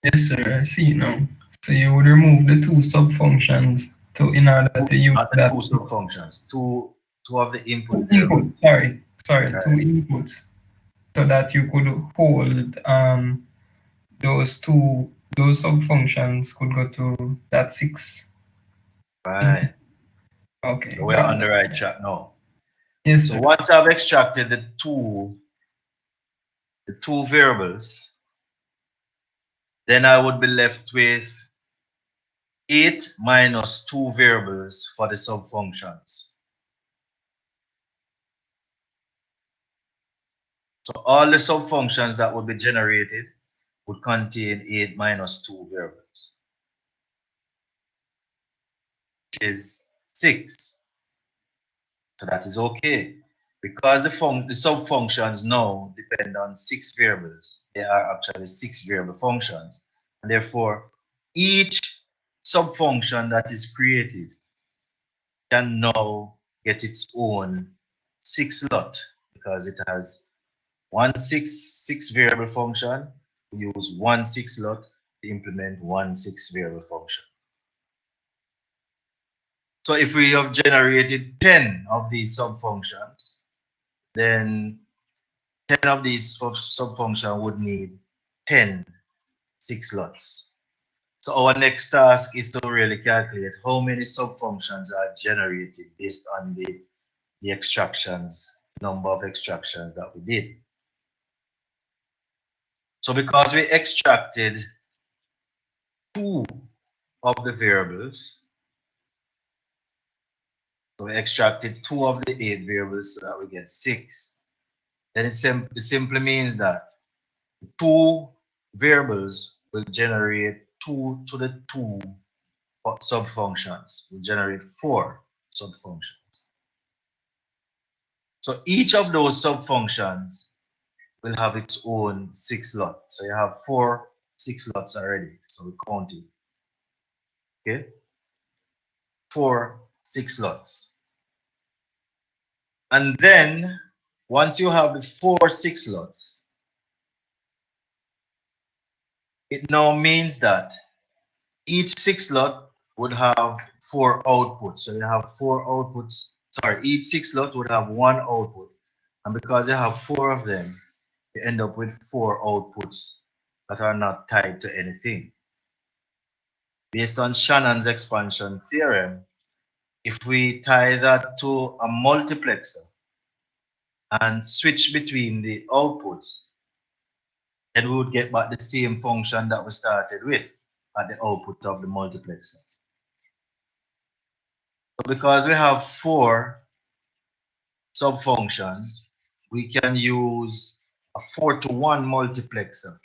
Yes, sir. I see now. So you would remove the 2 subfunctions in order to use Not the that. 2 subfunctions, two of the input 2 variables. inputs. Sorry, Right. 2 inputs, so that you could hold those subfunctions could go to that 6. Right. Okay. So we're on the right track now. Yes, So sir. once I've extracted the two variables, then I would be left with 8 minus 2 variables for the subfunctions. So all the subfunctions that would be generated would contain 8 minus 2 variables, which is 6. So that is okay. Because the subfunctions now depend on 6 variables. They are actually 6 variable functions. And therefore, each subfunction that is created can now get its own 6 slot because it has one 6 variable function. We use one 6 slot to implement one 6 variable function. So if we have generated 10 of these subfunctions, then 10 of these subfunctions would need 10 6 slots. So our next task is to really calculate how many subfunctions are generated based on the extractions, number of extractions that we did. So because we extracted 2 of the variables, so we extracted 2 of the 8 variables so that we get 6. Then it simply means that 2 variables will generate 2 to the 2 subfunctions. Will generate 4 subfunctions. So each of those subfunctions will have its own 6 slots. So you have 4 6 slots already. So we count it. Okay? 4 6 slots. And then once you have the 4 6 slots, it now means that each 6 slot would have 4 outputs. So you have 4 outputs. Sorry, each 6 slot would have 1 output. And because you have 4 of them, you end up with 4 outputs that are not tied to anything. based on Shannon's expansion theorem, if we tie that to a multiplexer and switch between the outputs, then we would get back the same function that we started with at the output of the multiplexer. So because we have 4 subfunctions, we can use a 4-to-1 multiplexer.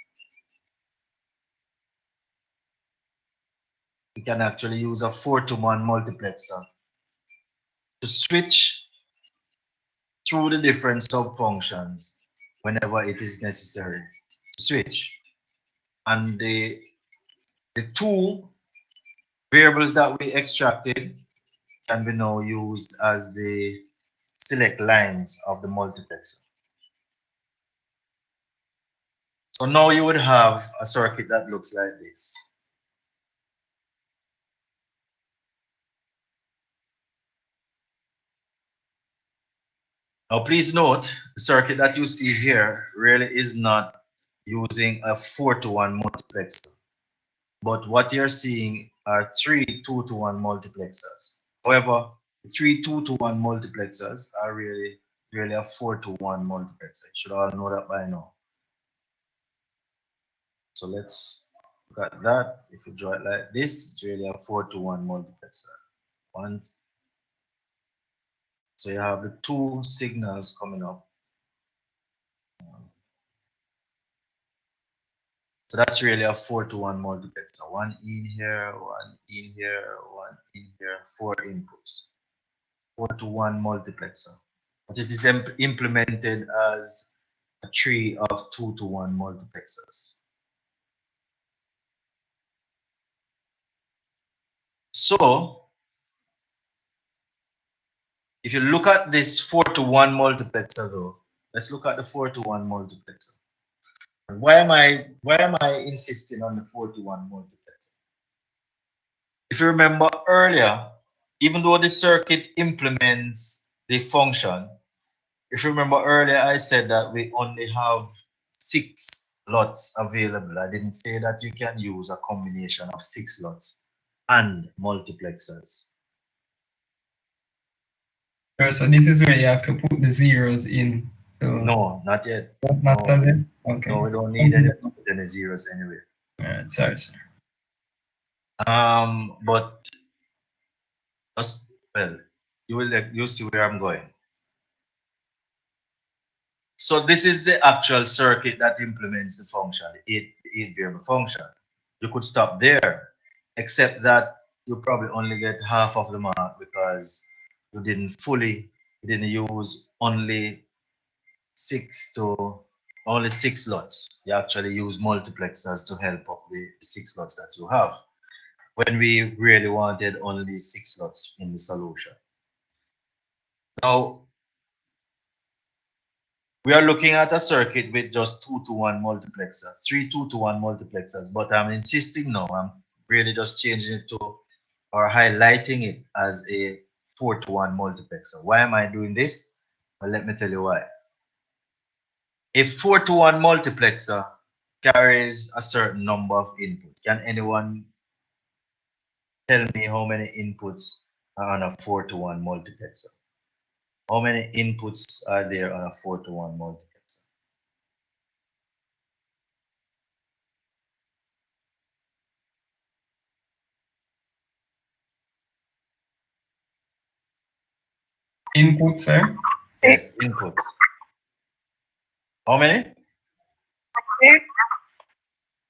We can actually use a 4-to-1 multiplexer to switch through the different subfunctions whenever it is necessary to switch. And the 2 variables that we extracted can be now used as the select lines of the multiplexer. So now you would have a circuit that looks like this. Now please note, the circuit that you see here really is not using a 4-to-1 multiplexer. But what you're seeing are 3 2-to-1 multiplexers. However, the 3 2-to-1 multiplexers are really a 4-to-1 multiplexer. You should all know that by now. So let's look at that. If you draw it like this, it's really a 4-to-1 multiplexer. So you have the 2 signals coming up. So that's really a 4-to-1 multiplexer. 1 in here, 1 in here, 1 in here, 4 inputs. 4-to-1 multiplexer. But it is implemented as a tree of 2-to-1 multiplexers. So if you look at this 4-to-1 multiplexer though, let's look at the 4-to-1 multiplexer. Why am I insisting on the 4-to-1 multiplexer? If you remember earlier, even though the circuit implements the function, if you remember earlier, I said that we only have 6 lots available. I didn't say that you can use a combination of 6 lots and multiplexers. So this is where you have to put the zeros in. So no, not yet. Not does it? Okay. No, we don't need any zeros anyway. Alright, sorry, sir. But just, well, you'll see where I'm going. So this is the actual circuit that implements the function, the 8 variable function. You could stop there, except that you probably only get half of the mark because you didn't use only 6 lots. You actually use multiplexers to help up the 6 lots that you have, when we really wanted only 6 lots in the solution. Now, we are looking at a circuit with just 2-to-1 multiplexers, 3 2-to-1 multiplexers, but I'm insisting now, I'm really just changing it to, or highlighting it as a 4-to-1 multiplexer. Why am I doing this? Well, let me tell you why. A 4-to-1 multiplexer carries a certain number of inputs. Can anyone tell me how many inputs are on a 4-to-1 multiplexer? How many inputs are there on a 4-to-1 multiplexer? Inputs, sir? Yes, inputs. How many?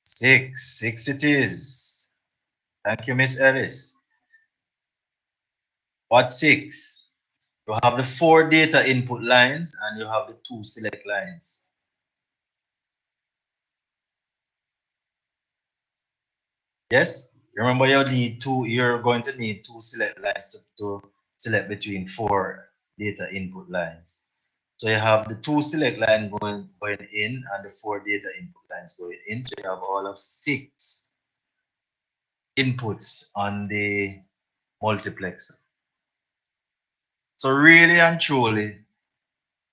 6. 6 it is. Thank you, Miss Ellis. What 6? You have the 4 data input lines and you have the 2 select lines. Yes? Remember you're going to need 2 select lines to select between 4 data input lines. So you have the 2 select line going in and the 4 data input lines going in. So you have all of 6 inputs on the multiplexer. So really and truly,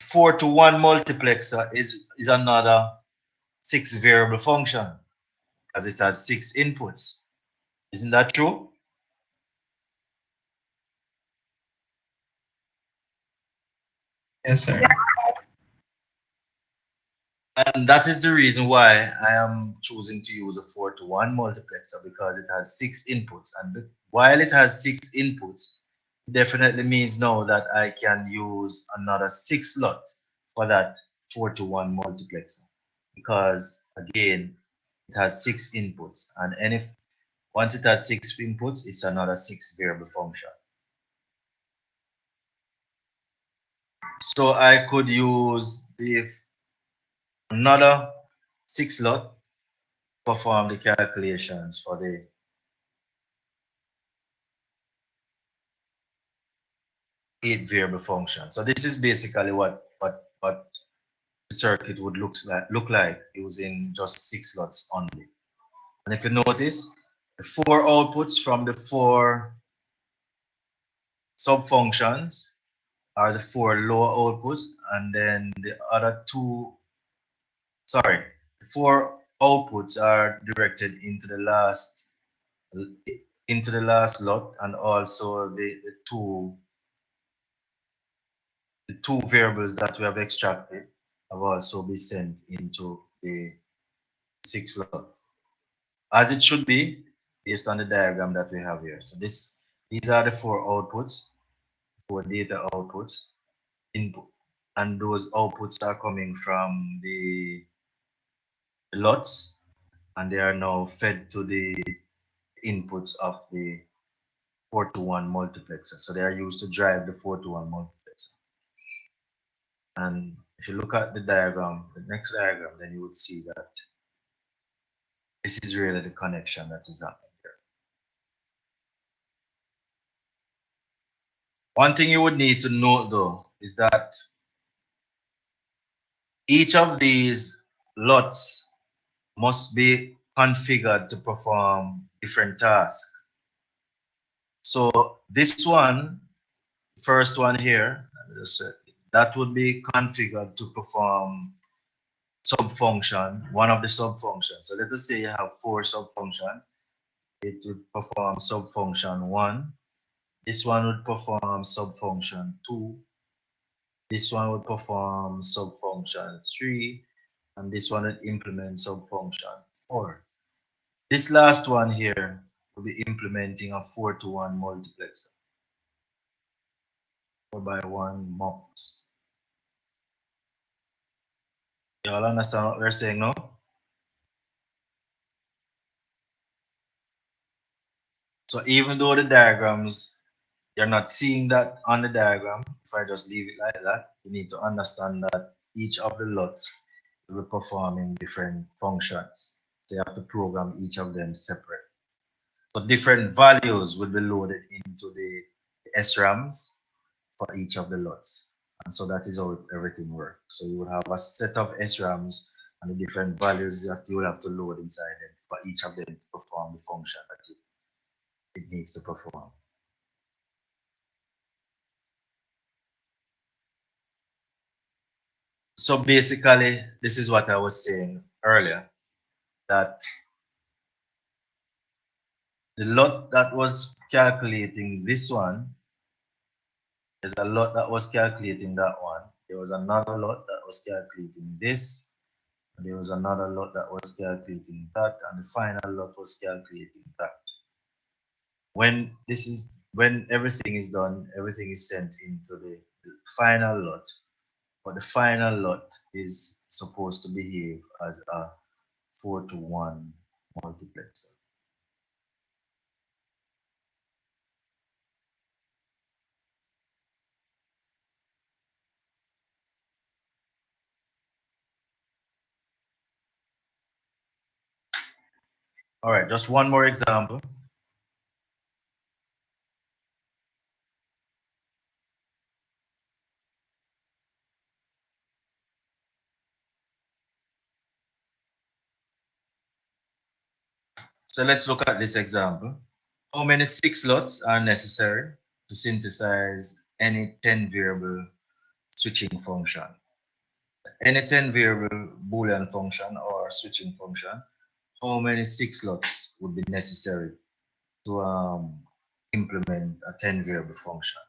4-to-1 multiplexer is another 6 variable function because it has 6 inputs. Isn't that true? Yes, sir. And that is the reason why I am choosing to use a 4-to-1 multiplexer, because it has 6 inputs. And while it has 6 inputs, it definitely means now that I can use another 6 slot for that 4-to-1 multiplexer. Because again, it has 6 inputs. And once it has 6 inputs, it's another 6 variable function. So I could use another 6 slot, perform the calculations for the 8 variable function. So this is basically what the circuit would look like using just 6 slots only. And if you notice, the 4 outputs from the 4 subfunctions are the 4 lower outputs, and then the other 2, sorry, the 4 outputs are directed into the last lot, and also the two variables that we have extracted have also been sent into the 6 slot, as it should be based on the diagram that we have here. So these are the 4 outputs, 4 data outputs, input, and those outputs are coming from the lots, and they are now fed to the inputs of the 4-to-1 multiplexer. So they are used to drive the 4-to-1 multiplexer. And if you look at the diagram, the next diagram, then you would see that this is really the connection that is happening here. One thing you would need to note though is that each of these lots must be configured to perform different tasks. So this one, first one here, that would be configured to perform subfunction, one of the subfunctions. So let us say you have 4 subfunctions. It would perform subfunction 1. This one would perform subfunction 2. This one would perform subfunction 3. And this one would implement subfunction 4. This last one here will be implementing a 4-to-1 multiplexer. 4x1 mux. You all understand what we're saying now? So even though the diagrams, you're not seeing that on the diagram, if I just leave it like that, you need to understand that each of the lots will be performing different functions. So you have to program each of them separate. So different values will be loaded into the SRAMs for each of the lots. And so that is how everything works. So you would have a set of SRAMs and the different values that you will have to load inside them for each of them to perform the function that it needs to perform. So basically, this is what I was saying earlier, that the lot that was calculating this one, there's a lot that was calculating that one. There was another lot that was calculating this. And there was another lot that was calculating that. And the final lot was calculating that. When everything is done, everything is sent into the final lot. But the final lot is supposed to behave as a 4-to-1 multiplexer. All right, just one more example. So let's look at this example. How many 6 lots are necessary to synthesize any 10 variable switching function? Any 10 variable Boolean function or switching function, how many 6 lots would be necessary to implement a 10 variable function.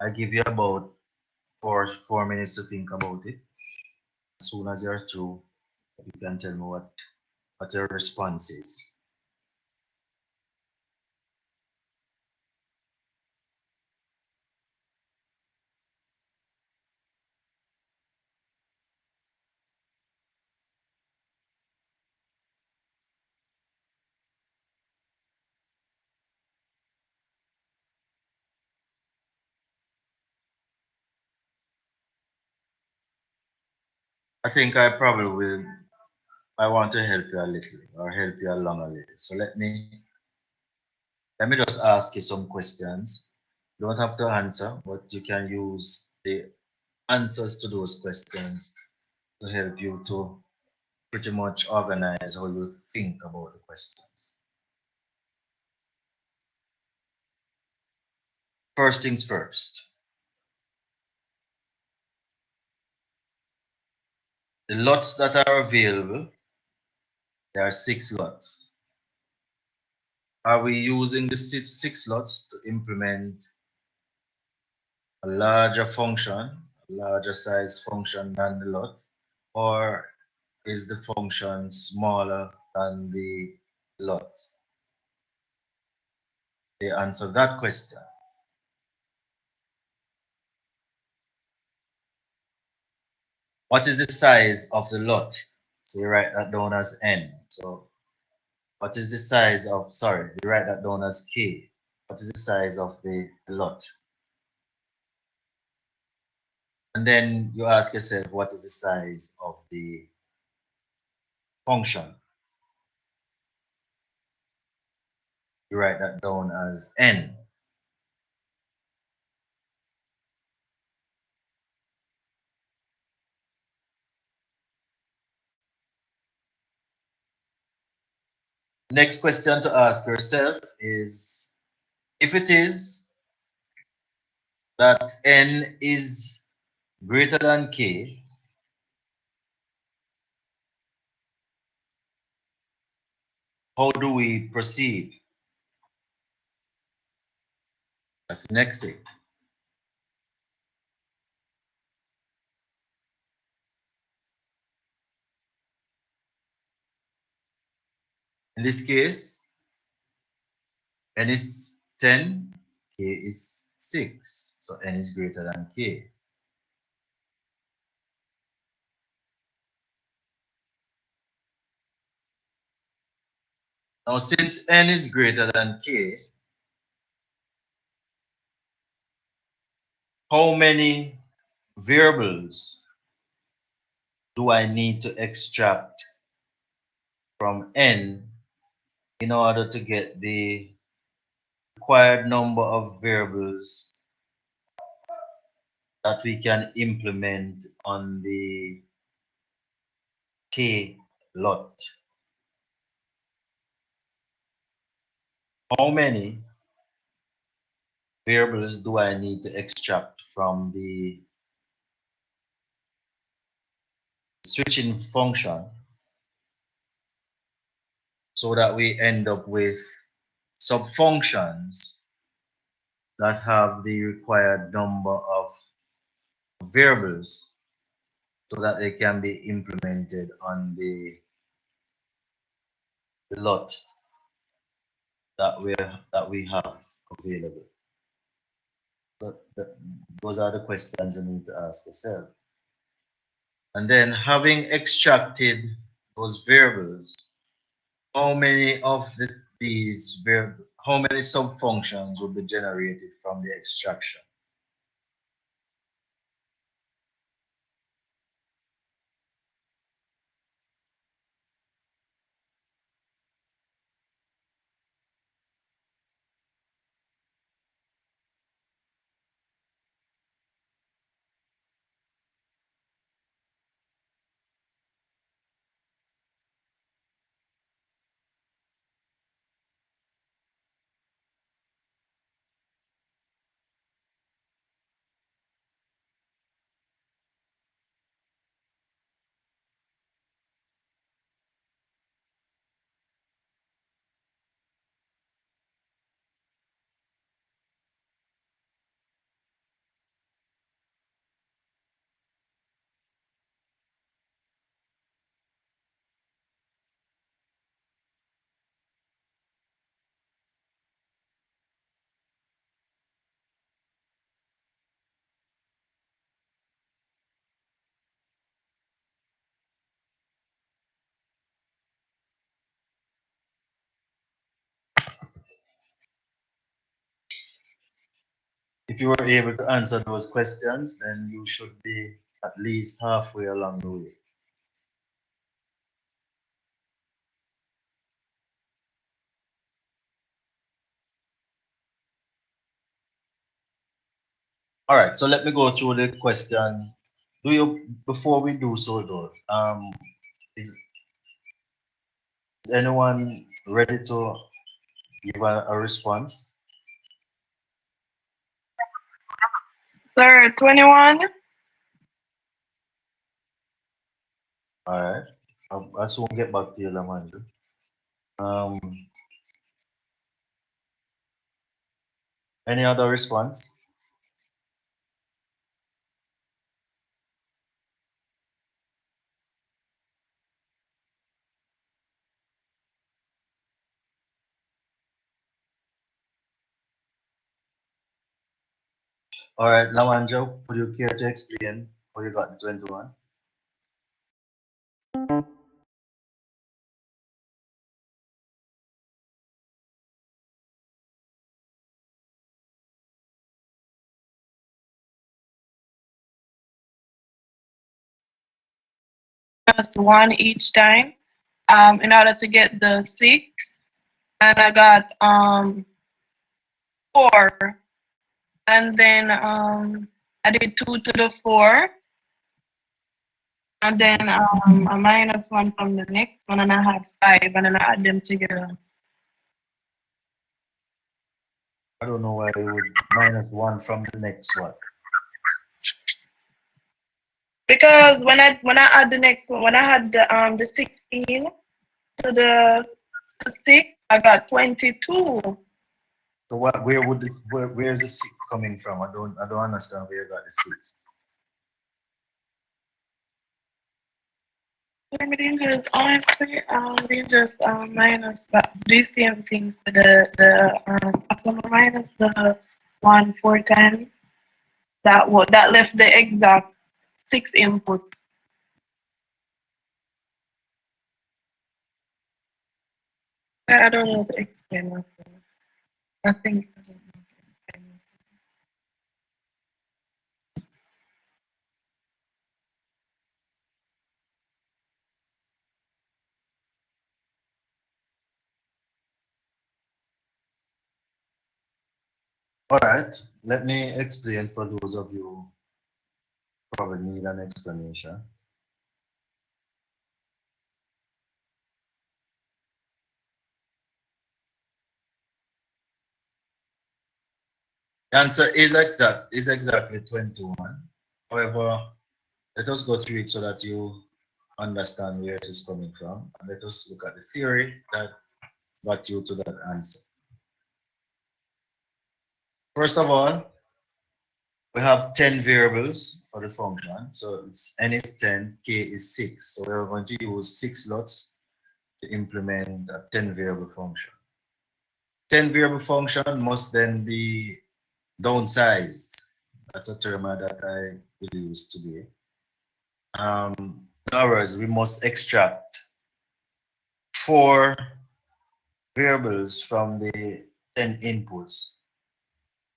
I give you about four minutes to think about it. As soon as you're through, you can tell me what your response is. I think I probably will. I want to help you a little or help you along a little. So let me just ask you some questions. You don't have to answer, but you can use the answers to those questions to help you to pretty much organize how you think about the questions. First things first. The lots that are available, there are 6 lots. Are we using the six lots to implement a larger function, a larger size function than the lot, or is the function smaller than the lot? They answer that question. What is the size of the lot? So you write that down as n. So what is the size of, sorry, you write that down as k. What is the size of the lot? And then you ask yourself, what is the size of the function? You write that down as n. Next question to ask yourself is, if it is that n is greater than k, how do we proceed? That's the next thing. In this case, n is 10, k is 6. So n is greater than k. Now, since n is greater than k, how many variables do I need to extract from n in order to get the required number of variables that we can implement on the k lot? How many variables do I need to extract from the switching function so that we end up with subfunctions that have the required number of variables so that they can be implemented on the lot that we have available. So those are the questions you need to ask yourself. And then, having extracted those variables, how many of these variables, how many subfunctions will be generated from the extraction? If you were able to answer those questions, then you should be at least halfway along the way. All right, so let me go through the question. Before we do so though, is anyone ready to give a response? Sir, 21. All right, I'll soon get back to you, Lamandra. Any other response? All right, Lamandra, would you care to explain how you got the 21? Just one each time. In order to get the 6. And I got 4. And then I did 2 to the 4. And then a -1 from the next one, and I had 5, and then I add them together. I don't know why you would -1 from the next one. Because when I add the next one, when I had the 16 to the 6, I got 22. So where's the 6 coming from? I don't understand where you got the 6. They just honestly, they just minus, but the same thing for the minus the 1 4 10. That left the exact 6 input. I don't know how to explain myself. I think I don't know how to explain myself. All right, let me explain for those of you who probably need an explanation. The answer is exactly 21. However, let us go through it so that you understand where it is coming from. And let us look at the theory that got you to that answer. First of all, we have 10 variables for the function. So it's n is 10, k is 6. So we're going to use 6 slots to implement a 10 variable function. 10 variable function must then be downsized. That's a term that I will use today. In other words, we must extract 4 variables from the 10 inputs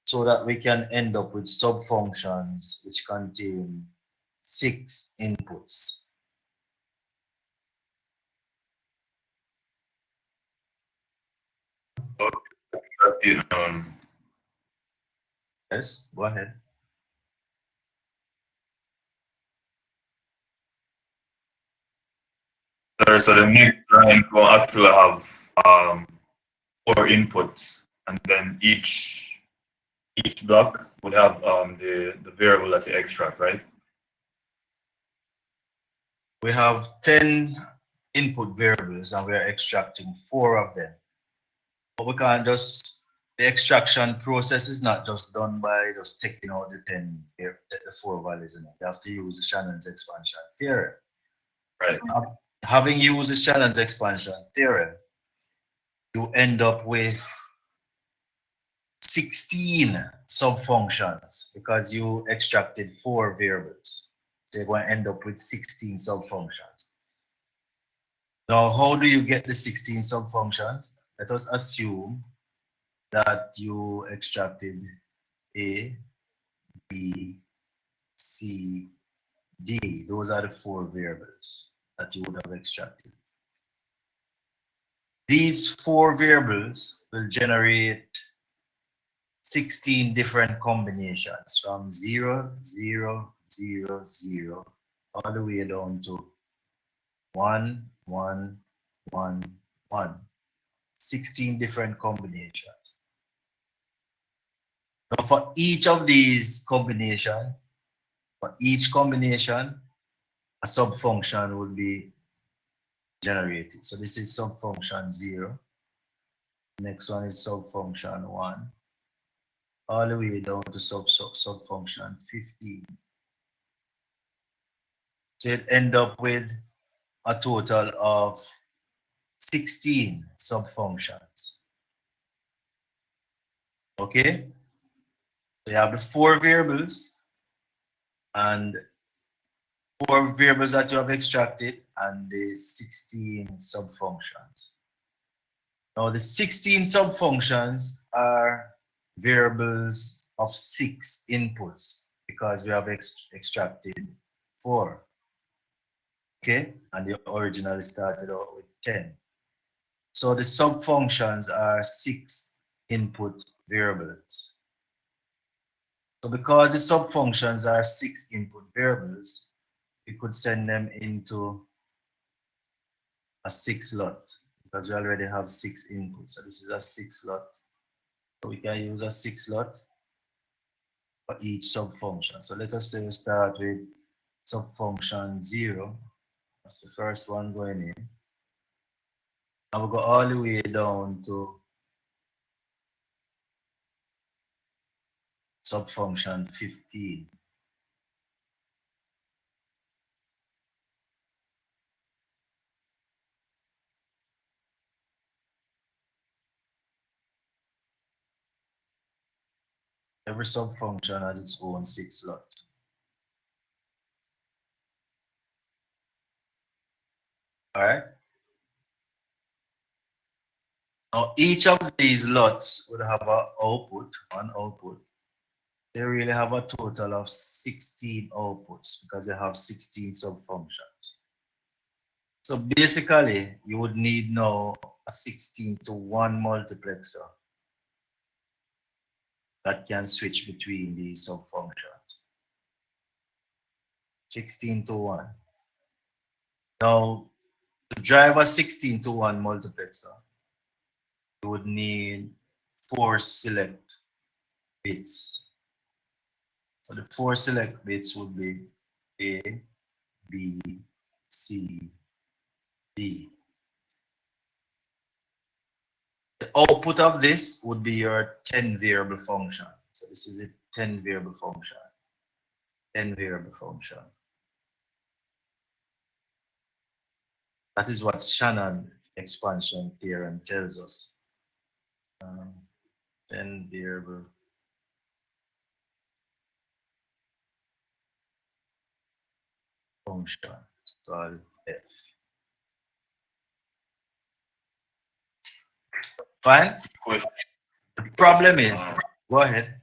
so that we can end up with subfunctions which contain 6 inputs. Yes, go ahead. So the next line will actually have 4 inputs, and then each block would have the variable that you extract, right? We have 10 input variables and we're extracting 4 of them. But we can't just, the extraction process is not just done by just taking out the 4 values in it. You have to use the Shannon's expansion theorem. Right. Having used the Shannon's expansion theorem, you end up with 16 subfunctions because you extracted 4 variables. So you're going to end up with 16 subfunctions. Now, how do you get the 16 subfunctions? Let us assume that you extracted A, B, C, D. Those are the 4 variables that you would have extracted. These 4 variables will generate 16 different combinations from 0, 0, 0, 0, all the way down to 1, 1, 1, 1. 16 different combinations. Now for each of these combinations, for each combination, a subfunction would be generated. So this is subfunction 0. Next one is subfunction 1. All the way down to subfunction 15. So it end up with a total of 16 subfunctions. Okay? So you have the 4 variables and 4 variables that you have extracted and the 16 subfunctions. Now the 16 subfunctions are variables of 6 inputs because we have extracted 4. Okay, and they originally started out with 10. So the subfunctions are 6 input variables. So because the subfunctions are 6 input variables, we could send them into a 6 lot because we already have 6 inputs. So this is a 6 lot. So we can use a 6 lot for each subfunction. So let us say we start with subfunction 0. That's the first one going in. And we'll go all the way down to subfunction 15. Every subfunction has its own 6 slot. All right. Now each of these lots would have an output, one output. They really have a total of 16 outputs because they have 16 subfunctions. So basically, you would need now a 16-to-1 multiplexer that can switch between these subfunctions. 16-to-1. Now, to drive a 16-to-1 multiplexer, you would need 4 select bits. So the 4 select bits would be A, B, C, D. The output of this would be your 10 variable function. So this is a 10 variable function. 10 variable function. That is what Shannon expansion theorem tells us. 10 variable function. It's called F. Fine? Question. The problem is, go ahead.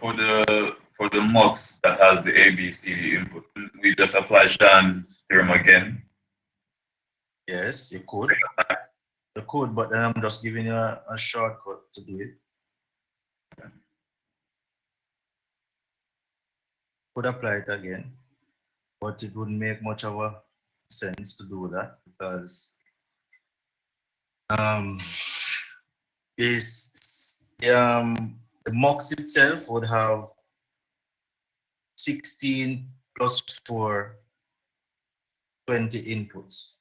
For the mux that has the ABCD input, we just apply Shannon's theorem again. Yes, you could. You could, but then I'm just giving you a shortcut to do it. Could apply it again, but it wouldn't make much of a sense to do that because the mux itself would have 16 plus 4, 20 inputs.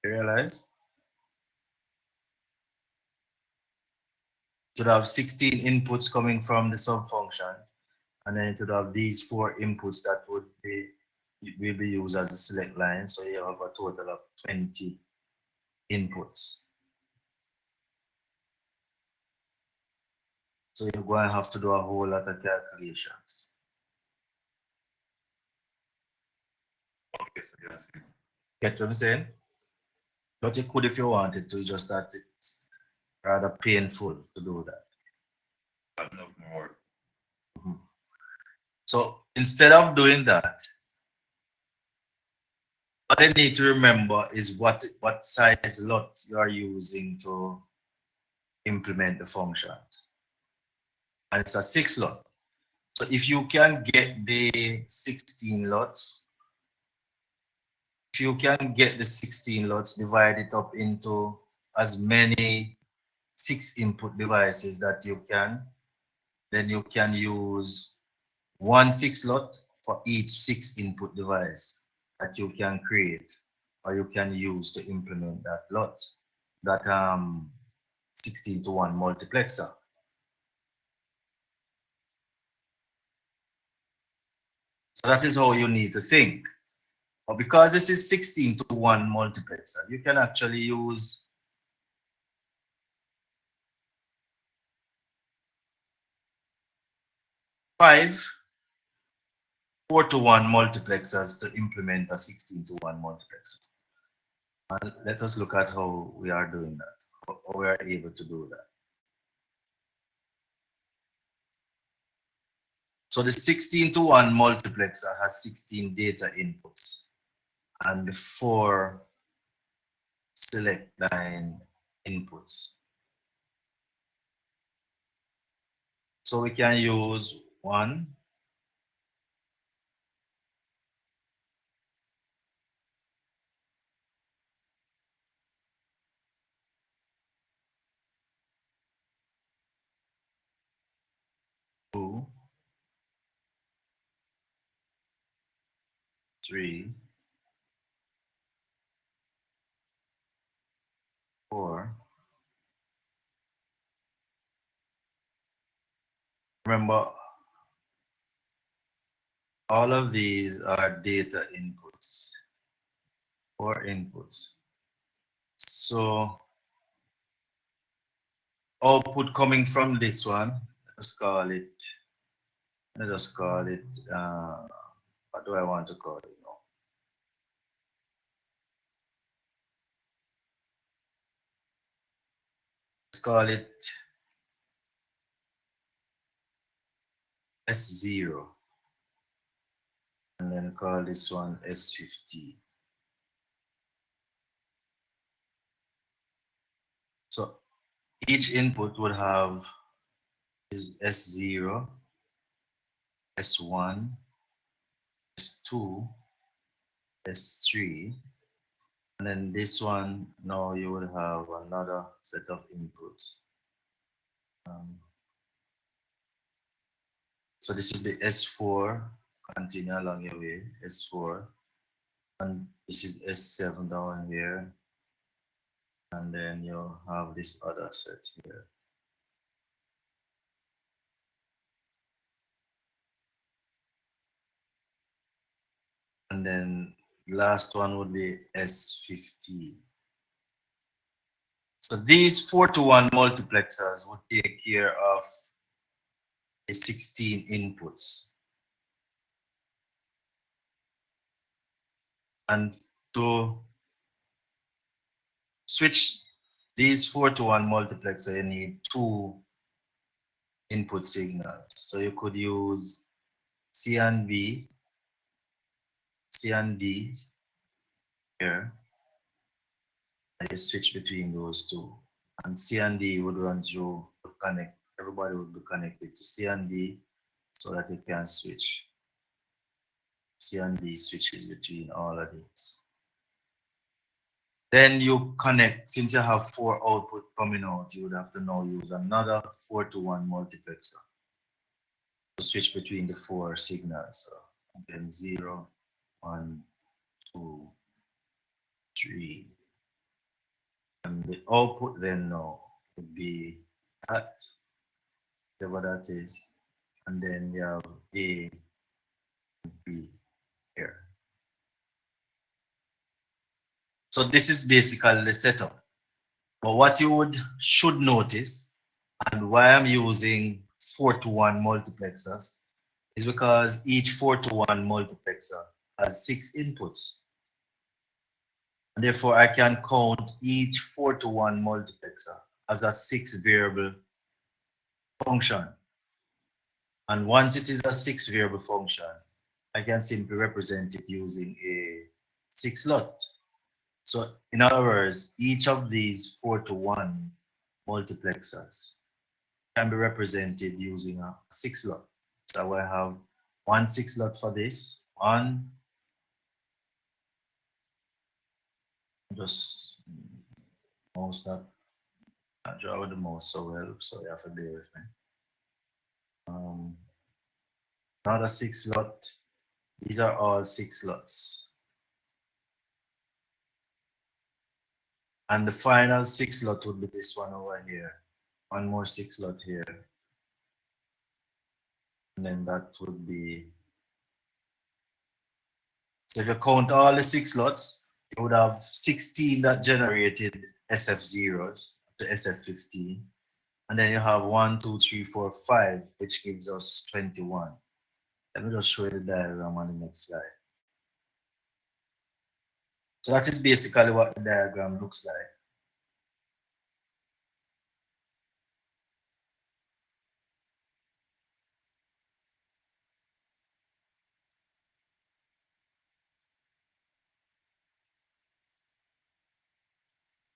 You realize? It would have 16 inputs coming from the subfunction, and then it would have these 4 inputs that will be used as a select line. So you have a total of 20 inputs. So you're going to have to do a whole lot of calculations. Okay, so yes. Get what I'm saying? But you could if you wanted to, just that it's rather painful to do that. enough more. So instead of doing that, what I need to remember is what size lot you are using to implement the function. And it's a 6 lot. So if you can get the 16 lots, if you can get the 16 lots, divide it up into as many 6 input devices that you can, then you can use one 6 lot for each 6 input device that you can create or you can use to implement that lot, that 16:1 multiplexer. So that is how you need to think. But because this is 16:1 multiplexer, you can actually use 5 4:1 multiplexers to implement a 16:1 multiplexer. And let us look at how we are doing that, how we are able to do that. So the 16:1 multiplexer has 16 data inputs and 4 select line inputs. So we can use 1, 2, 3, 4. Remember, all of these are data inputs, 4 inputs. So output coming from this one, let's call it, what do I want to call it now? Let's call it S0. And then call this one S50. So each input would have is S0, S1, S2, S3, and then this one, now you would have another set of inputs. So this would be S4, continue along your way, S4, and this is S7 down here, and then you have this other set here. And then last one would be S50. So these 4:1 multiplexers would take care of the 16 inputs. And to switch these 4:1 multiplexer, you need 2 input signals. So you could use C and B, C and D here. And you switch between those 2. And C and D would run through to connect. Everybody would be connected to C and D so that it can switch. C and D switches between all of these. Then you connect, since you have 4 output coming out, you would have to now use another 4:1 multiplexer to switch between the 4 signals. So then 0, 1, 2, 3. And the output then now would be that, whatever that is. And then you have A and B here. So this is basically the setup. But what you should notice, and why I'm using 4:1 multiplexers, is because each 4:1 multiplexer has 6 inputs. And therefore, I can count each 4:1 multiplexer as a 6 variable function. And once it is a 6 variable function, I can simply represent it using a 6 slot. So in other words, each of these 4-to-1 multiplexers can be represented using a 6 slot. So I have 1 6 slot for this, one, just mouse that, I draw with the mouse so well, so you have to bear with me. Another 6 slot. These are all 6 slots. And the final 6 slot would be this one over here. One more 6 slot here. And then that would be, so if you count all the 6 slots, you would have 16 that generated SF0s to SF15. And then you have 1, 2, 3, 4, 5, which gives us 21. Let me just show you the diagram on the next slide. So that is basically what the diagram looks like.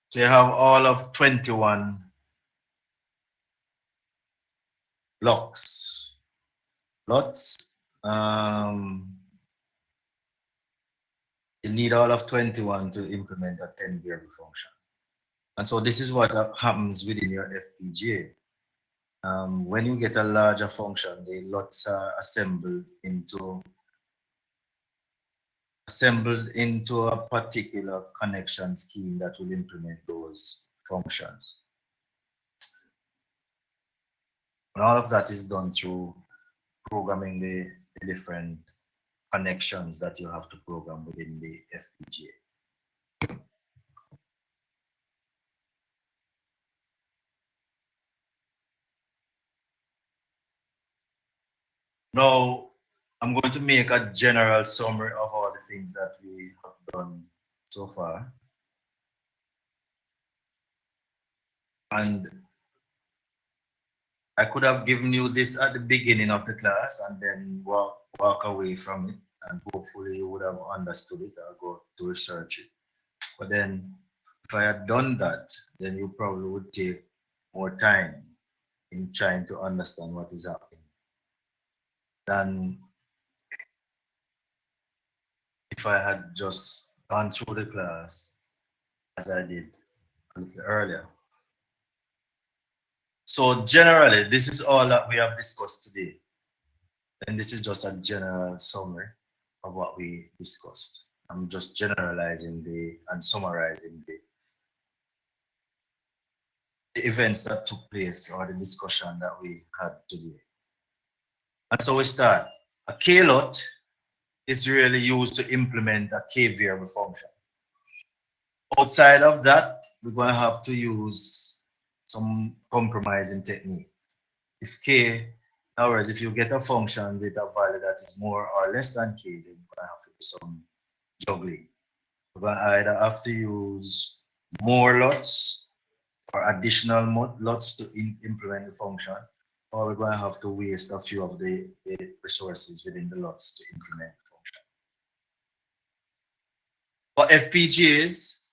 So you have all of 21 blocks, lots. You need all of 21 to implement a 10 variable function. And so this is what happens within your FPGA. When you get a larger function, the lots are assembled into a particular connection scheme that will implement those functions. And all of that is done through programming the different connections that you have to program within the FPGA. Now, I'm going to make a general summary of all the things that we have done so far. And I could have given you this at the beginning of the class and then walk away from it, and hopefully you would have understood it or go to research it. But then if I had done that, then you probably would take more time in trying to understand what is happening than if I had just gone through the class as I did a little earlier. So generally, this is all that we have discussed today. And this is just a general summary of what we discussed. I'm just generalizing and summarizing the events that took place or the discussion that we had today. And so we start. A K-lot is really used to implement a K variable function. Outside of that, we're going to have to use some compromising technique. If K, in other words, if you get a function with a value that is more or less than K, then you're going to have to do some juggling. We're going to either have to use more lots or additional lots to implement the function, or we're going to have to waste a few of the resources within the lots to implement the function. For FPGAs,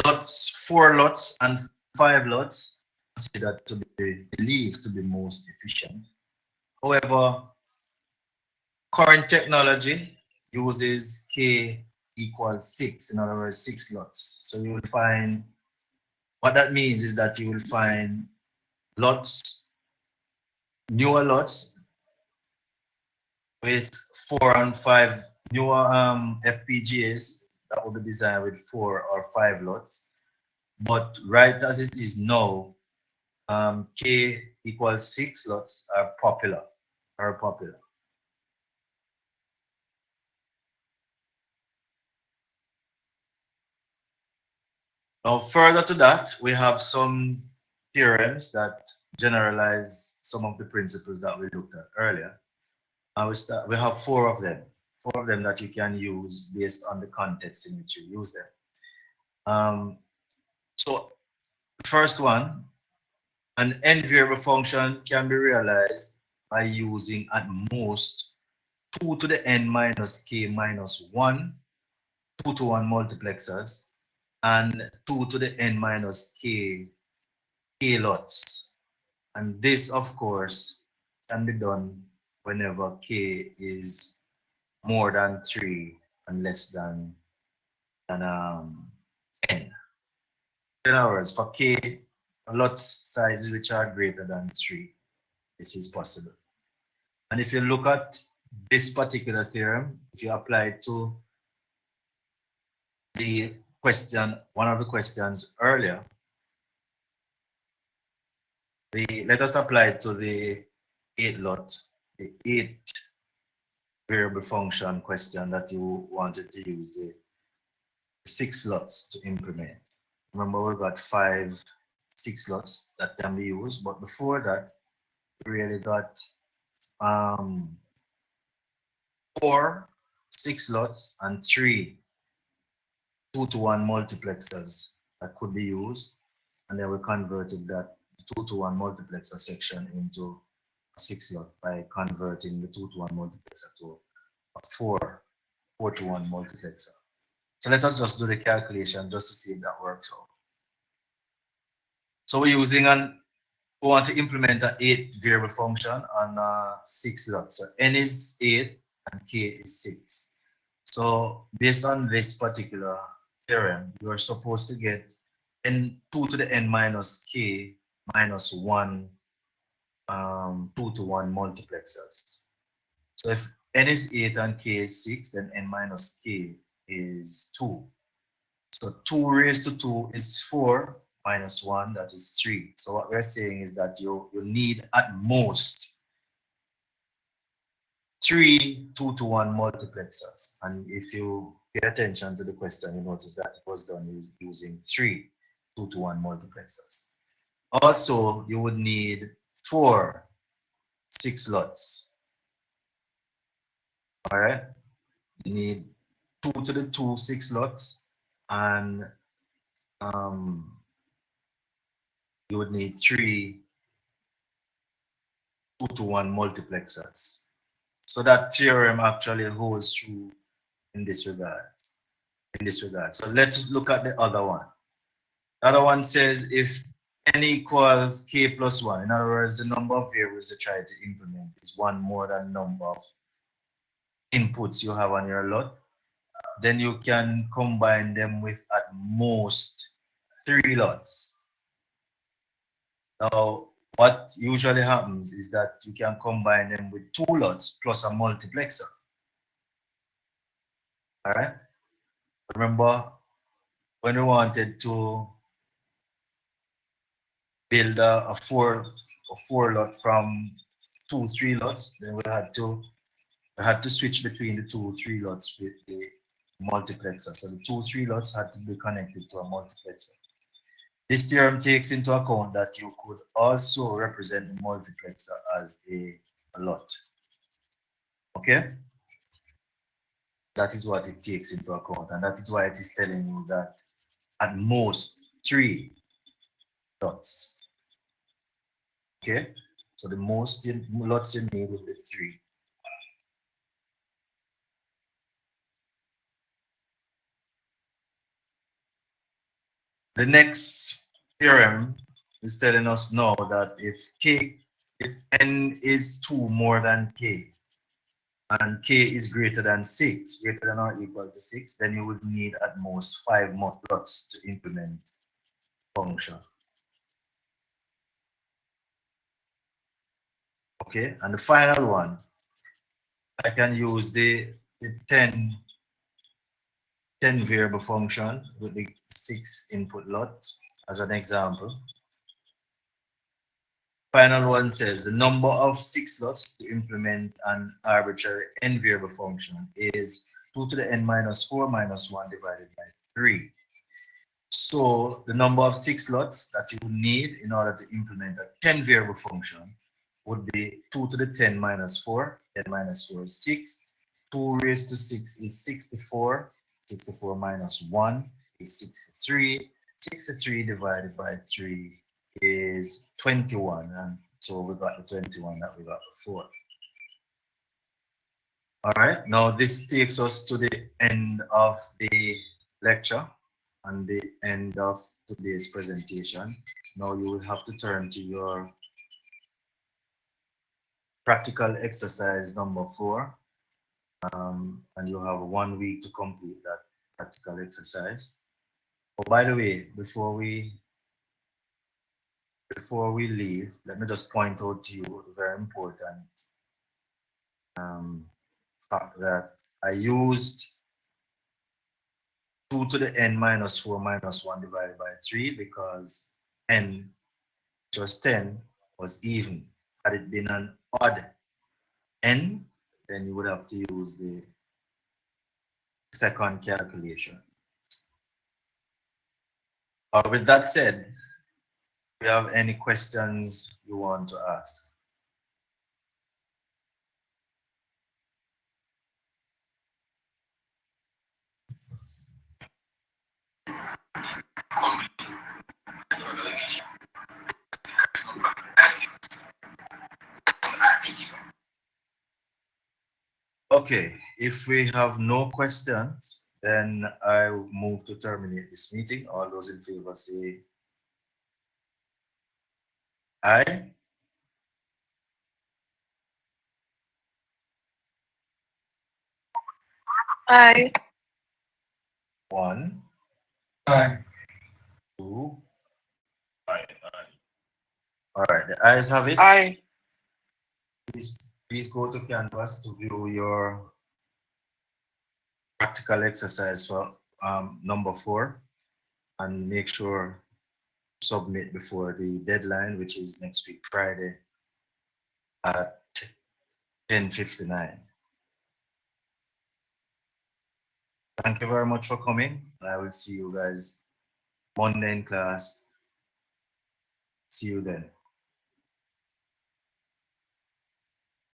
lots, 4 lots and 5 lots are considered to be believed to be most efficient. However, current technology uses K equals 6, in other words, 6 lots. So you will find, what that means is that you will find lots, newer lots with 4 and 5, newer FPGAs that will be designed with 4 or 5 lots. But right as it is now, K equals 6 lots are popular. Now, further to that, we have some theorems that generalize some of the principles that we looked at earlier. We have 4 of them. 4 of them that you can use based on the context in which you use them. So the first one, an n variable function can be realized by using at most 2 to the n minus k minus 1 2-to-1 multiplexers and 2 to the n minus k lots. And this, of course, can be done whenever k is more than 3 and less than n. In other words, for k lots sizes which are greater than 3, this is possible. And if you look at this particular theorem, if you apply it to the question, one of the questions earlier, let us apply it to the 8 variable function question that you wanted to use the 6 slots to implement. Remember, we got 5 6 slots that can be used, but before that, we really got 4 6 slots and 3 2-to-1 multiplexers that could be used, and then we converted that 2-to-1 multiplexer section into a 6 slot by converting the 2-to-1 multiplexer to a 4-to-1 multiplexer. So let us just do the calculation just to see if that works out. So we're using we want to implement an 8 variable function on 6 slots. So n is 8 and k is 6. So based on this particular theorem, you are supposed to get 2 to the n minus k minus 1 2-to-1 multiplexers. So if n is 8 and k is 6, then n minus k is 2. So 2 raised to 2 is 4 minus 1, that is 3. So what we're saying is that you need at most 3 2-to-1 multiplexers. And if you pay attention to the question, you notice that it was done using 3 2-to-1 multiplexers. Also, you would need 4 6 slots. All right, you need 2 to the 2 6 slots, and you would need 3 2-to-1 multiplexers. So that theorem actually holds true in this regard. So let's look at the other one. The other one says if n equals k plus 1, in other words, the number of variables you try to implement is 1 more than number of inputs you have on your lot, then you can combine them with at most 3 lots. Now, what usually happens is that you can combine them with 2 lots plus a multiplexer. All right. Remember when we wanted to build a 4 lot from 2 3 lots, then we had to switch between the 2 3 lots with the multiplexer. So the 2 3 lots had to be connected to a multiplexer. This theorem takes into account that you could also represent the multiplexer as a lot. Okay? That is what it takes into account, and that is why it is telling you that at most 3 lots. Okay? So the most lots you need will be 3. The next theorem is telling us now that if n is 2 more than k, and k is greater than 6, greater than or equal to 6, then you would need at most 5 more lots to implement function. Okay, and the final one, I can use the 10 variable function with the 6 input lot as an example. Final one says the number of 6 slots to implement an arbitrary n variable function is 2 to the n minus 4 minus 1 divided by 3. So the number of 6 slots that you need in order to implement a 10 variable function would be 2 to the 10 minus 4. 10 minus 4 is 6. 2 raised to 6 is 64. 64 minus 1 is 63. 63 divided by 3 is 21, and So we got the 21 that we got before. All right, now this takes us to the end of the lecture and the end of today's presentation. Now you will have to turn to your practical exercise number 4. And you have 1 week to complete that practical exercise. Oh, by the way, before we leave, let me just point out to you the very important fact that I used 2 to the n minus 4 minus 1 divided by 3 because n, which was 10, was even. Had it been an odd n, then you would have to use the second calculation. With that said, do you have any questions you want to ask? Okay, if we have no questions, then I will move to terminate this meeting. All those in favor say aye. Aye. 1, Aye. 2. Aye. All right, the ayes have it. Aye. Please go to Canvas to view your practical exercise for number 4 and make sure to submit before the deadline, which is next week, Friday at 10:59. Thank you very much for coming. I will see you guys Monday in class. See you then.